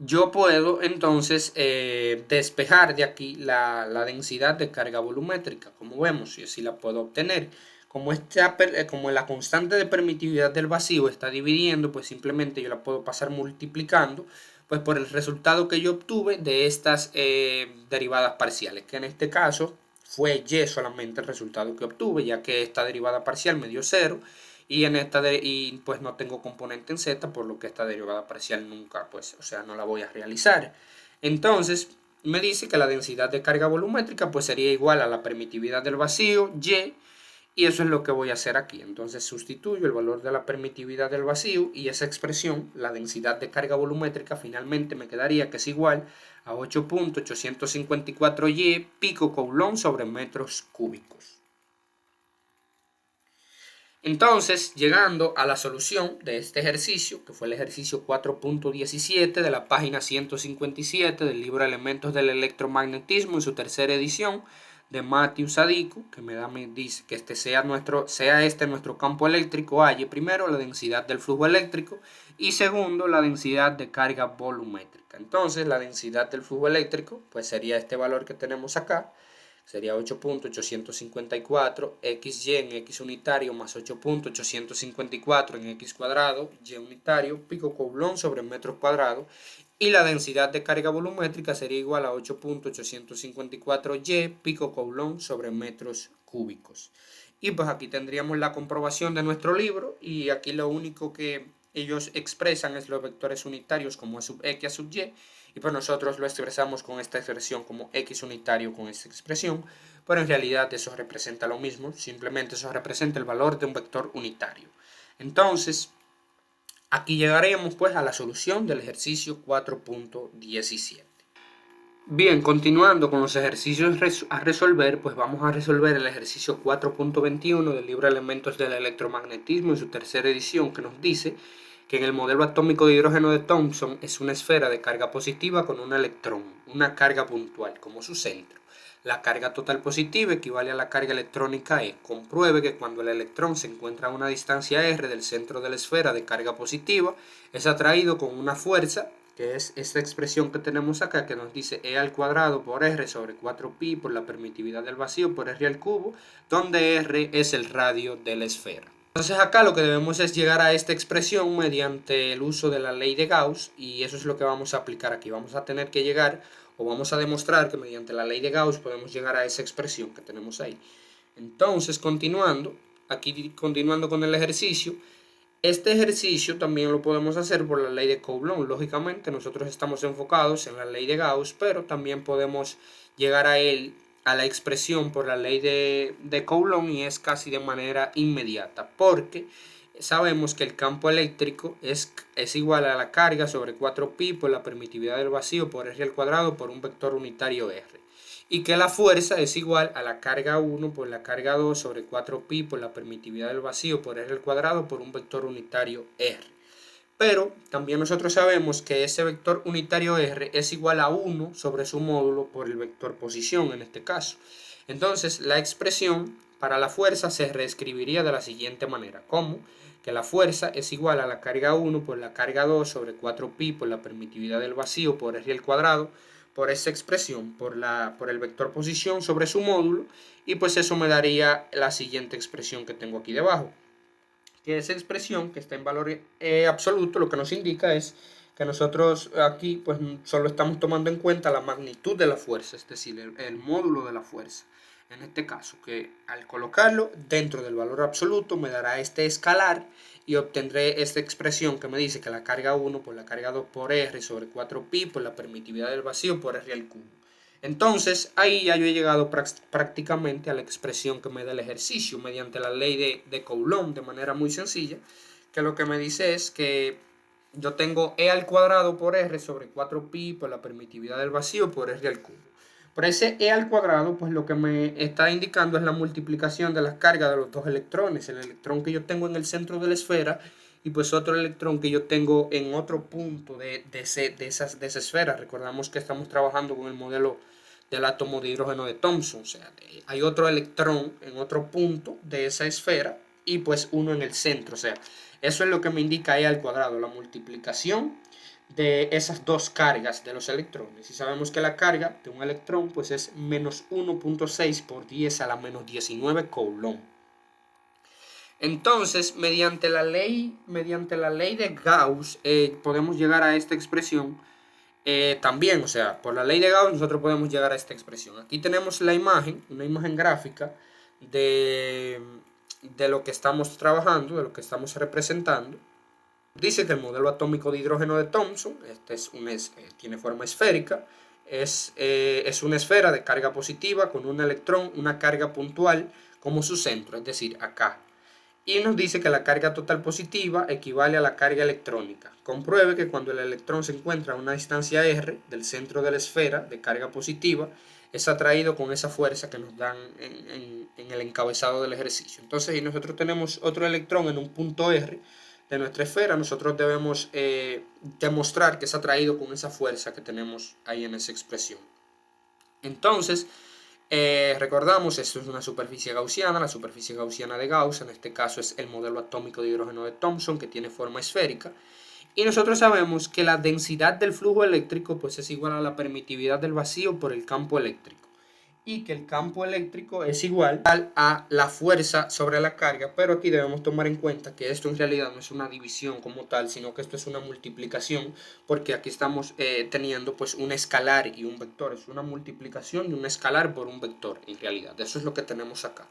yo puedo entonces despejar de aquí la densidad de carga volumétrica, como vemos, y así la puedo obtener. Como la constante de permitividad del vacío está dividiendo, pues simplemente yo la puedo pasar multiplicando pues por el resultado que yo obtuve de estas derivadas parciales, que en este caso fue y solamente el resultado que obtuve, ya que esta derivada parcial me dio 0 y pues no tengo componente en z, por lo que esta derivada parcial nunca, pues, o sea, no la voy a realizar. Entonces, me dice que la densidad de carga volumétrica pues sería igual a la permitividad del vacío, y, Y eso es lo que voy a hacer aquí. Entonces sustituyo el valor de la permitividad del vacío y esa expresión, la densidad de carga volumétrica, finalmente me quedaría que es igual a 8.854 Y pico coulomb sobre metros cúbicos. Entonces, llegando a la solución de este ejercicio, que fue el ejercicio 4.17 de la página 157 del libro Elementos del Electromagnetismo en su tercera edición, de Matthew Sadiku, que me dice que sea nuestro campo eléctrico, halle primero la densidad del flujo eléctrico y segundo la densidad de carga volumétrica. Entonces la densidad del flujo eléctrico pues sería este valor que tenemos acá, sería 8.854 XY en X unitario más 8.854 en X cuadrado, Y unitario, pico coulomb sobre metros cuadrados, y la densidad de carga volumétrica sería igual a 8.854 Y pico coulomb sobre metros cúbicos. Y pues aquí tendríamos la comprobación de nuestro libro, y aquí lo único que ellos expresan es los vectores unitarios como a sub X a sub Y, y pues nosotros lo expresamos con esta expresión como X unitario con esta expresión, pero en realidad eso representa lo mismo, simplemente eso representa el valor de un vector unitario. Entonces, aquí llegaremos pues a la solución del ejercicio 4.17. Bien, continuando con los ejercicios a resolver, pues vamos a resolver el ejercicio 4.21 del libro Elementos del Electromagnetismo en su tercera edición, que nos dice que en el modelo atómico de hidrógeno de Thomson es una esfera de carga positiva con un electrón, una carga puntual, como su centro. La carga total positiva equivale a la carga electrónica E. Compruebe que cuando el electrón se encuentra a una distancia r del centro de la esfera de carga positiva, es atraído con una fuerza, que es esta expresión que tenemos acá, que nos dice E al cuadrado por R sobre 4pi por la permitividad del vacío por R al cubo, donde R es el radio de la esfera. Entonces acá lo que debemos es llegar a esta expresión mediante el uso de la ley de Gauss, y eso es lo que vamos a aplicar aquí. Vamos a tener que llegar, o vamos a demostrar que mediante la ley de Gauss podemos llegar a esa expresión que tenemos ahí. Entonces, continuando con el ejercicio, este ejercicio también lo podemos hacer por la ley de Coulomb. Lógicamente nosotros estamos enfocados en la ley de Gauss, pero también podemos llegar a la expresión por la ley de Coulomb, y es casi de manera inmediata, porque sabemos que el campo eléctrico es igual a la carga sobre 4pi por la permitividad del vacío por R al cuadrado por un vector unitario R, y que la fuerza es igual a la carga 1 por la carga 2 sobre 4pi por la permitividad del vacío por R al cuadrado por un vector unitario R. Pero también nosotros sabemos que ese vector unitario R es igual a 1 sobre su módulo por el vector posición en este caso. Entonces la expresión para la fuerza se reescribiría de la siguiente manera, como que la fuerza es igual a la carga 1 por la carga 2 sobre 4pi por la permitividad del vacío por R al cuadrado por esa expresión, por el vector posición sobre su módulo, y pues eso me daría la siguiente expresión que tengo aquí debajo, que esa expresión que está en valor absoluto lo que nos indica es que nosotros aquí pues solo estamos tomando en cuenta la magnitud de la fuerza, es decir, el módulo de la fuerza. En este caso, que al colocarlo dentro del valor absoluto me dará este escalar y obtendré esta expresión que me dice que la carga 1 por la carga 2 por R sobre 4pi por la permitividad del vacío por R al cubo. Entonces, ahí ya yo he llegado prácticamente a la expresión que me da el ejercicio mediante la ley de Coulomb de manera muy sencilla, que lo que me dice es que yo tengo E al cuadrado por R sobre 4pi por la permitividad del vacío por R al cubo. Por ese E al cuadrado, pues lo que me está indicando es la multiplicación de las cargas de los dos electrones, el electrón que yo tengo en el centro de la esfera y pues otro electrón que yo tengo en otro punto de esa esfera. Recordamos que estamos trabajando con el modelo del átomo de hidrógeno de Thomson, o sea, hay otro electrón en otro punto de esa esfera y pues uno en el centro, o sea, eso es lo que me indica E al cuadrado, la multiplicación de esas dos cargas de los electrones. Y sabemos que la carga de un electrón pues es menos 1.6 por 10 a la menos 19 coulomb. Entonces, mediante la ley de Gauss, podemos llegar a esta expresión también, o sea, por la ley de Gauss nosotros podemos llegar a esta expresión. Aquí tenemos la imagen, una imagen gráfica de lo que estamos trabajando, de lo que estamos representando. Dice que el modelo atómico de hidrógeno de Thomson, tiene forma esférica, es una esfera de carga positiva con un electrón, una carga puntual como su centro, es decir, acá. Y nos dice que la carga total positiva equivale a la carga electrónica. Compruebe que cuando el electrón se encuentra a una distancia r del centro de la esfera de carga positiva, es atraído con esa fuerza que nos dan en el encabezado del ejercicio. Entonces, si nosotros tenemos otro electrón en un punto r de nuestra esfera, nosotros debemos demostrar que es atraído con esa fuerza que tenemos ahí en esa expresión. Entonces, recordamos, esto es una superficie gaussiana, la superficie gaussiana de Gauss, en este caso es el modelo atómico de hidrógeno de Thomson, que tiene forma esférica, y nosotros sabemos que la densidad del flujo eléctrico pues es igual a la permitividad del vacío por el campo eléctrico, y que el campo eléctrico es igual a la fuerza sobre la carga, pero aquí debemos tomar en cuenta que esto en realidad no es una división como tal, sino que esto es una multiplicación, porque aquí estamos teniendo pues un escalar y un vector, es una multiplicación de un escalar por un vector en realidad, eso es lo que tenemos acá.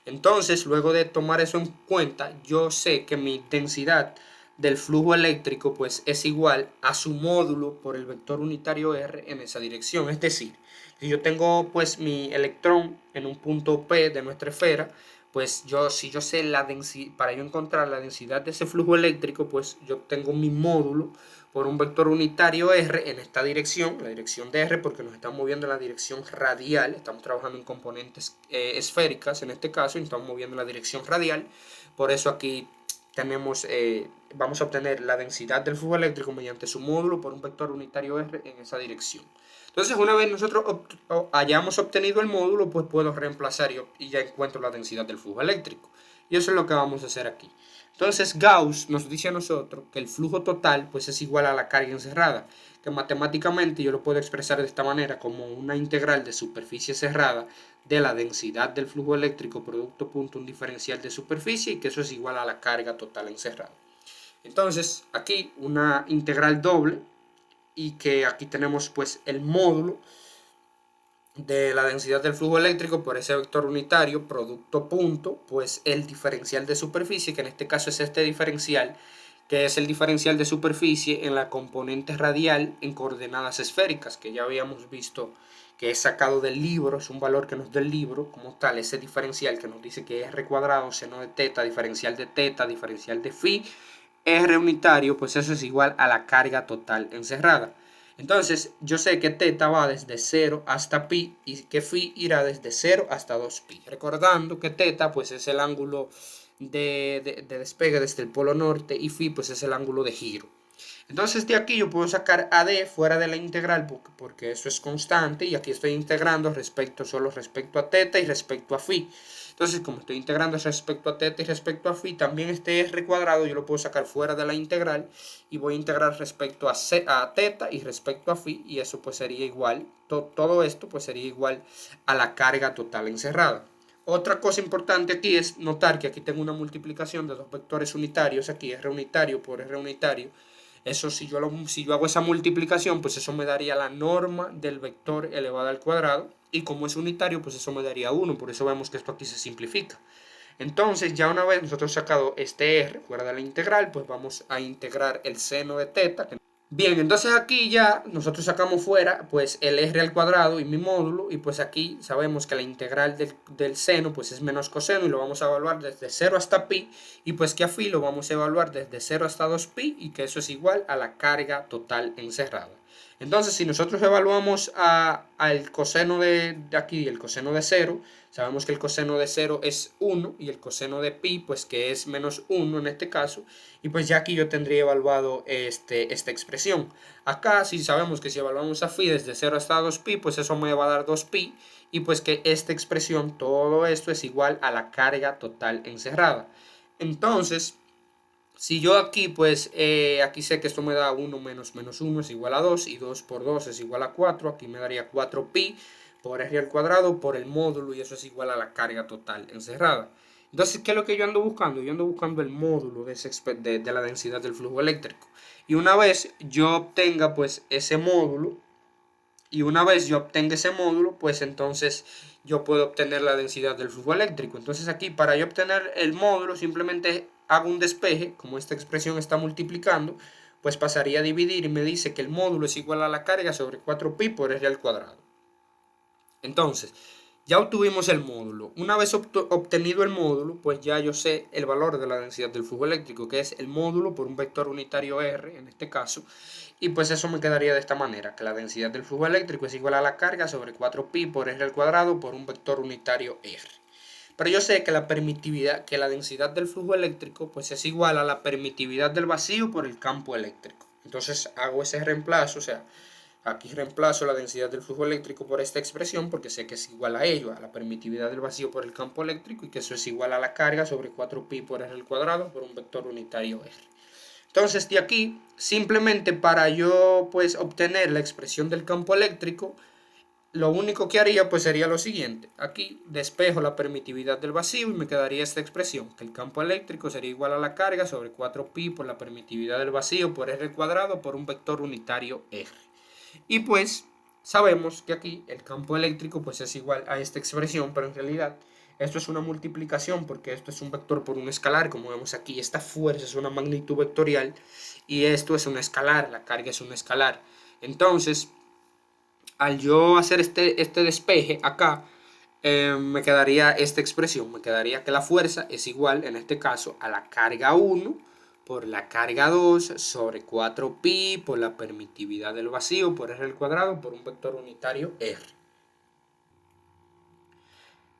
Entonces, luego de tomar eso en cuenta, yo sé que mi densidad del flujo eléctrico pues es igual a su módulo por el vector unitario r en esa dirección, es decir, si yo tengo pues mi electrón en un punto P de nuestra esfera, pues si yo sé la densidad, para yo encontrar la densidad de ese flujo eléctrico, pues yo tengo mi módulo por un vector unitario r en esta dirección, la dirección de r, porque nos estamos moviendo en la dirección radial, estamos trabajando en componentes esféricas en este caso, y estamos moviendo en la dirección radial, por eso aquí tenemos, vamos a obtener la densidad del flujo eléctrico mediante su módulo por un vector unitario r en esa dirección. Entonces, una vez nosotros hayamos obtenido el módulo, pues puedo reemplazar y ya encuentro la densidad del flujo eléctrico. Y eso es lo que vamos a hacer aquí. Entonces, Gauss nos dice a nosotros que el flujo total pues es igual a la carga encerrada, que matemáticamente yo lo puedo expresar de esta manera como una integral de superficie cerrada de la densidad del flujo eléctrico producto punto un diferencial de superficie, y que eso es igual a la carga total encerrada. Entonces, aquí una integral doble, y que aquí tenemos pues el módulo de la densidad del flujo eléctrico por ese vector unitario, producto punto, pues el diferencial de superficie, que en este caso es este diferencial, que es el diferencial de superficie en la componente radial en coordenadas esféricas, que ya habíamos visto que es sacado del libro, es un valor que nos da el libro como tal, ese diferencial que nos dice que es r cuadrado, seno de teta, diferencial de phi, r unitario, pues eso es igual a la carga total encerrada. Entonces, yo sé que teta va desde 0 hasta pi y que phi irá desde 0 hasta 2pi. Recordando que teta pues es el ángulo de despegue desde el polo norte y phi pues es el ángulo de giro. Entonces de aquí yo puedo sacar a d fuera de la integral porque eso es constante, y aquí estoy integrando solo respecto a teta y respecto a phi. Entonces, como estoy integrando respecto a teta y respecto a phi, también este r cuadrado yo lo puedo sacar fuera de la integral y voy a integrar respecto a teta y respecto a phi, y eso pues sería igual, todo esto pues sería igual a la carga total encerrada. Otra cosa importante aquí es notar que aquí tengo una multiplicación de dos vectores unitarios, aquí r unitario por r unitario. Eso si yo hago esa multiplicación, pues eso me daría la norma del vector elevado al cuadrado, y como es unitario, pues eso me daría 1, por eso vemos que esto aquí se simplifica. Entonces, ya una vez nosotros sacado este r fuera de la integral, pues vamos a integrar el seno de teta. Bien, entonces aquí ya nosotros sacamos fuera pues el r al cuadrado y mi módulo, y pues aquí sabemos que la integral del seno pues es menos coseno, y lo vamos a evaluar desde 0 hasta pi, y pues que a phi lo vamos a evaluar desde 0 hasta 2pi, y que eso es igual a la carga total encerrada. Entonces, si nosotros evaluamos al coseno de aquí y el coseno de 0, sabemos que el coseno de 0 es 1 y el coseno de pi, pues que es menos 1 en este caso, y pues ya aquí yo tendría evaluado esta expresión. Acá si sabemos que si evaluamos a phi desde 0 hasta 2pi, pues eso me va a dar 2pi, y pues que esta expresión, todo esto es igual a la carga total encerrada. Entonces, si yo aquí, pues, aquí sé que esto me da 1 menos 1 es igual a 2, y 2 por 2 es igual a 4, aquí me daría 4pi por r al cuadrado por el módulo, y eso es igual a la carga total encerrada. Entonces, ¿qué es lo que yo ando buscando? Yo ando buscando el módulo de la densidad del flujo eléctrico. Y una vez yo obtenga, pues, ese módulo, pues entonces yo puedo obtener la densidad del flujo eléctrico. Entonces aquí, para yo obtener el módulo, simplemente hago un despeje, como esta expresión está multiplicando, pues pasaría a dividir, y me dice que el módulo es igual a la carga sobre 4pi por r al cuadrado. Entonces, Ya obtuvimos el módulo. Una vez obtenido el módulo, pues ya yo sé el valor de la densidad del flujo eléctrico, que es el módulo por un vector unitario R, en este caso. Y pues eso me quedaría de esta manera, que la densidad del flujo eléctrico es igual a la carga sobre 4pi por R al cuadrado por un vector unitario R. Pero yo sé que la permitividad, que la densidad del flujo eléctrico, pues es igual a la permitividad del vacío por el campo eléctrico. Entonces hago ese reemplazo, o sea, aquí reemplazo la densidad del flujo eléctrico por esta expresión porque sé que es igual a ello, a la permitividad del vacío por el campo eléctrico, y que eso es igual a la carga sobre 4pi por R al cuadrado por un vector unitario R. Entonces de aquí, simplemente para yo pues obtener la expresión del campo eléctrico, lo único que haría pues sería lo siguiente. Aquí despejo la permitividad del vacío y me quedaría esta expresión, que el campo eléctrico sería igual a la carga sobre 4pi por la permitividad del vacío por R al cuadrado por un vector unitario R. Y pues sabemos que aquí el campo eléctrico pues es igual a esta expresión, pero en realidad esto es una multiplicación porque esto es un vector por un escalar, como vemos aquí. Esta fuerza es una magnitud vectorial y esto es un escalar, la carga es un escalar. Entonces, al yo hacer este despeje acá, me quedaría esta expresión, me quedaría que la fuerza es igual, en este caso, a la carga 1 por la carga 2 sobre 4pi por la permitividad del vacío por R al cuadrado por un vector unitario R.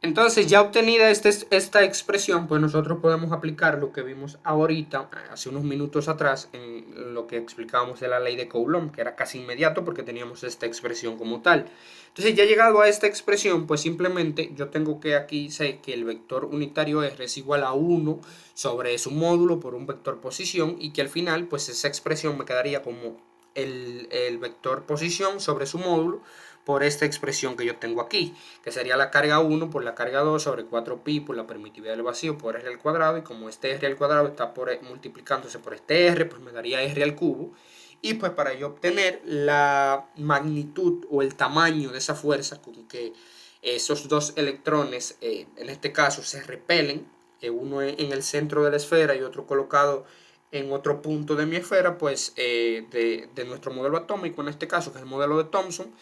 Entonces, ya obtenida esta expresión, pues nosotros podemos aplicar lo que vimos ahorita, hace unos minutos atrás, en lo que explicábamos de la ley de Coulomb, que era casi inmediato porque teníamos esta expresión como tal. Entonces, ya llegado a esta expresión, pues simplemente yo tengo que aquí sé que el vector unitario R es igual a 1 sobre su módulo por un vector posición, y que al final, pues esa expresión me quedaría como el vector posición sobre su módulo por esta expresión que yo tengo aquí, que sería la carga 1 por la carga 2 sobre 4pi por la permitividad del vacío por R al cuadrado, y como este R al cuadrado está multiplicándose por este R, pues me daría R al cubo. Y pues para yo obtener la magnitud o el tamaño de esa fuerza con que esos dos electrones, en este caso, se repelen, uno en el centro de la esfera y otro colocado en otro punto de mi esfera, pues de nuestro modelo atómico, en este caso, que es el modelo de Thomson,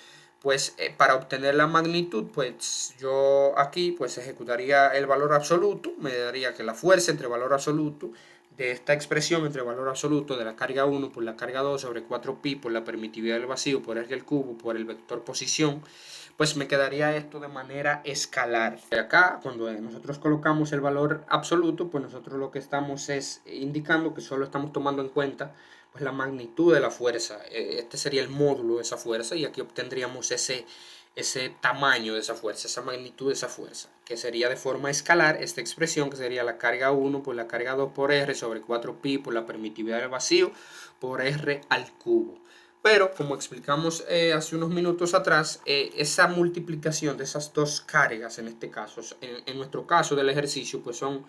pues para obtener la magnitud, pues yo aquí pues ejecutaría el valor absoluto, me daría que la fuerza entre valor absoluto de esta expresión entre valor absoluto de la carga 1 por la carga 2 sobre 4pi por la permitividad del vacío por R al cubo por el vector posición, pues me quedaría esto de manera escalar. Acá, cuando nosotros colocamos el valor absoluto, pues nosotros lo que estamos es indicando que solo estamos tomando en cuenta pues la magnitud de la fuerza. Este sería el módulo de esa fuerza, y aquí obtendríamos ese tamaño de esa fuerza, esa magnitud de esa fuerza, que sería de forma escalar esta expresión, que sería la carga 1 por la carga 2 por R sobre 4pi por la permitividad del vacío por R al cubo. Pero, como explicamos hace unos minutos atrás, esa multiplicación de esas dos cargas, en este caso, en nuestro caso del ejercicio, pues son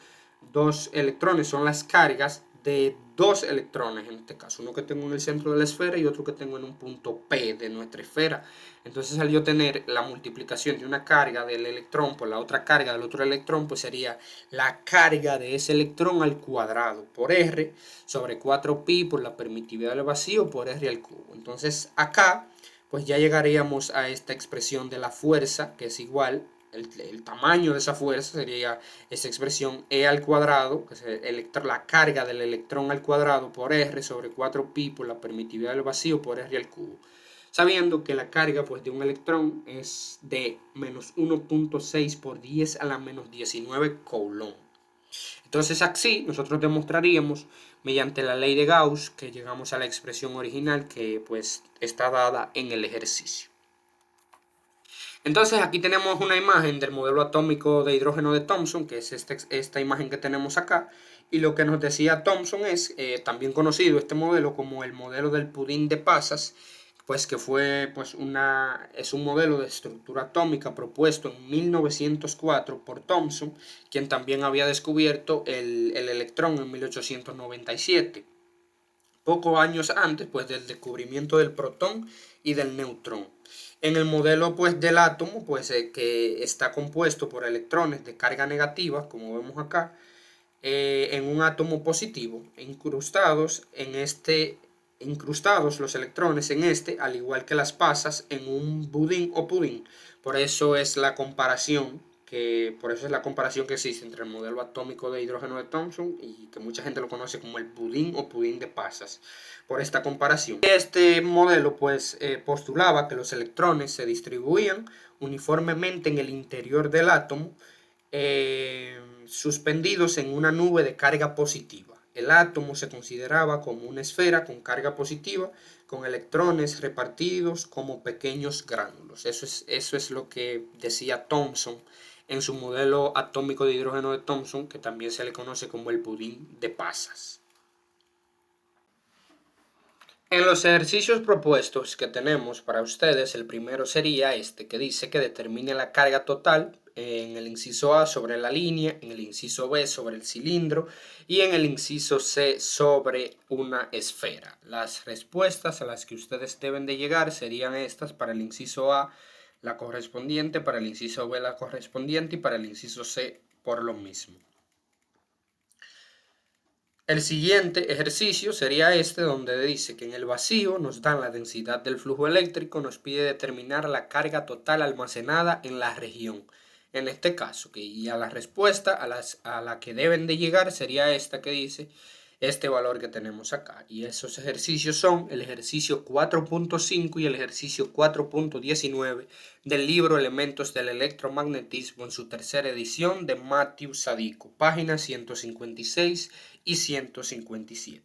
dos electrones, son las cargas de dos electrones, en este caso, uno que tengo en el centro de la esfera y otro que tengo en un punto P de nuestra esfera. Entonces, al yo tener la multiplicación de una carga del electrón por la otra carga del otro electrón, pues sería la carga de ese electrón al cuadrado por R sobre 4pi por la permitividad del vacío por R al cubo. Entonces, acá pues ya llegaríamos a esta expresión de la fuerza, que es igual, el tamaño de esa fuerza sería esa expresión E al cuadrado, que es la carga del electrón al cuadrado por R sobre 4pi por la permitividad del vacío por R al cubo. Sabiendo que la carga pues, de un electrón es de menos 1.6 por 10 a la menos 19 Coulomb. Entonces así nosotros demostraríamos mediante la ley de Gauss que llegamos a la expresión original que pues está dada en el ejercicio. Entonces aquí tenemos una imagen del modelo atómico de hidrógeno de Thomson, que es esta imagen que tenemos acá, y lo que nos decía Thomson es, también conocido este modelo como el modelo del pudín de pasas, pues que fue pues es un modelo de estructura atómica propuesto en 1904 por Thomson, quien también había descubierto el electrón en 1897, pocos años antes pues del descubrimiento del protón y del neutrón. En el modelo pues del átomo pues que está compuesto por electrones de carga negativa, como vemos acá, en un átomo positivo, incrustados los electrones en este, al igual que las pasas en un budín o pudín, Por eso es la comparación que existe entre el modelo atómico de hidrógeno de Thomson y que mucha gente lo conoce como el pudín o pudín de pasas, por esta comparación. Este modelo pues postulaba que los electrones se distribuían uniformemente en el interior del átomo, suspendidos en una nube de carga positiva. El átomo se consideraba como una esfera con carga positiva, con electrones repartidos como pequeños gránulos. Eso es lo que decía Thomson en su modelo atómico de hidrógeno de Thomson, que también se le conoce como el pudín de pasas. En los ejercicios propuestos que tenemos para ustedes, el primero sería este, que dice que determine la carga total en el inciso A sobre la línea, en el inciso B sobre el cilindro y en el inciso C sobre una esfera. Las respuestas a las que ustedes deben de llegar serían estas: para el inciso A la correspondiente, para el inciso B la correspondiente y para el inciso C por lo mismo. El siguiente ejercicio sería este, donde dice que en el vacío nos dan la densidad del flujo eléctrico, nos pide determinar la carga total almacenada en la región. En este caso, y a la respuesta a la que deben de llegar sería esta que dice este valor que tenemos acá. Y esos ejercicios son el ejercicio 4.5 y el ejercicio 4.19 del libro Elementos del electromagnetismo en su tercera edición de Matthew Sadiku, páginas 156 y 157.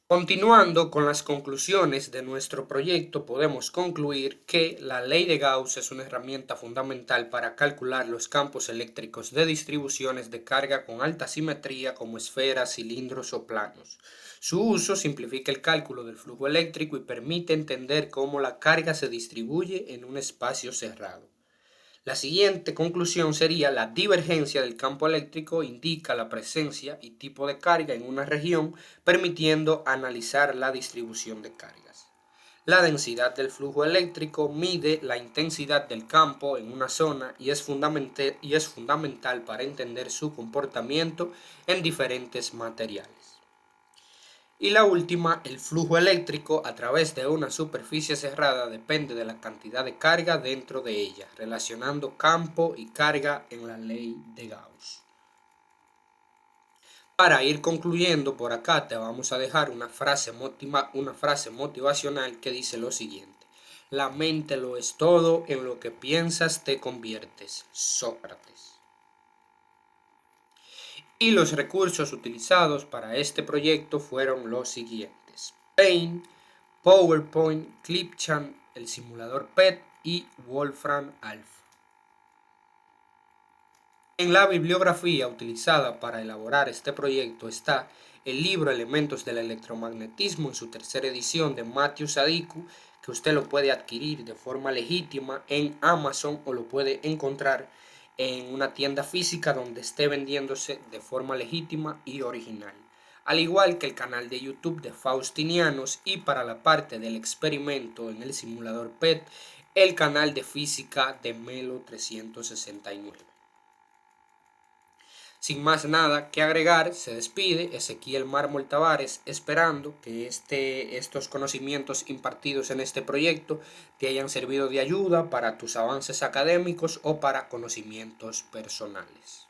Continuando con las conclusiones de nuestro proyecto, podemos concluir que la ley de Gauss es una herramienta fundamental para calcular los campos eléctricos de distribuciones de carga con alta simetría como esferas, cilindros o planos. Su uso simplifica el cálculo del flujo eléctrico y permite entender cómo la carga se distribuye en un espacio cerrado. La siguiente conclusión sería: la divergencia del campo eléctrico indica la presencia y tipo de carga en una región, permitiendo analizar la distribución de cargas. La densidad del flujo eléctrico mide la intensidad del campo en una zona y es fundamental para entender su comportamiento en diferentes materiales. Y la última, el flujo eléctrico a través de una superficie cerrada depende de la cantidad de carga dentro de ella, relacionando campo y carga en la ley de Gauss. Para ir concluyendo, por acá te vamos a dejar una frase motivacional que dice lo siguiente: la mente lo es todo, en lo que piensas te conviertes. Sócrates. Y los recursos utilizados para este proyecto fueron los siguientes: Paint, PowerPoint, Clipchamp, el simulador PET y Wolfram Alpha. En la bibliografía utilizada para elaborar este proyecto está el libro Elementos del electromagnetismo en su tercera edición de Matthew Sadiku, que usted lo puede adquirir de forma legítima en Amazon o lo puede encontrar en una tienda física donde esté vendiéndose de forma legítima y original, al igual que el canal de YouTube de Faustinianos, y para la parte del experimento en el simulador PET, el canal de física de Melo 369. Sin más nada que agregar, se despide Ezequiel Mármol Tavares, esperando que estos conocimientos impartidos en este proyecto te hayan servido de ayuda para tus avances académicos o para conocimientos personales.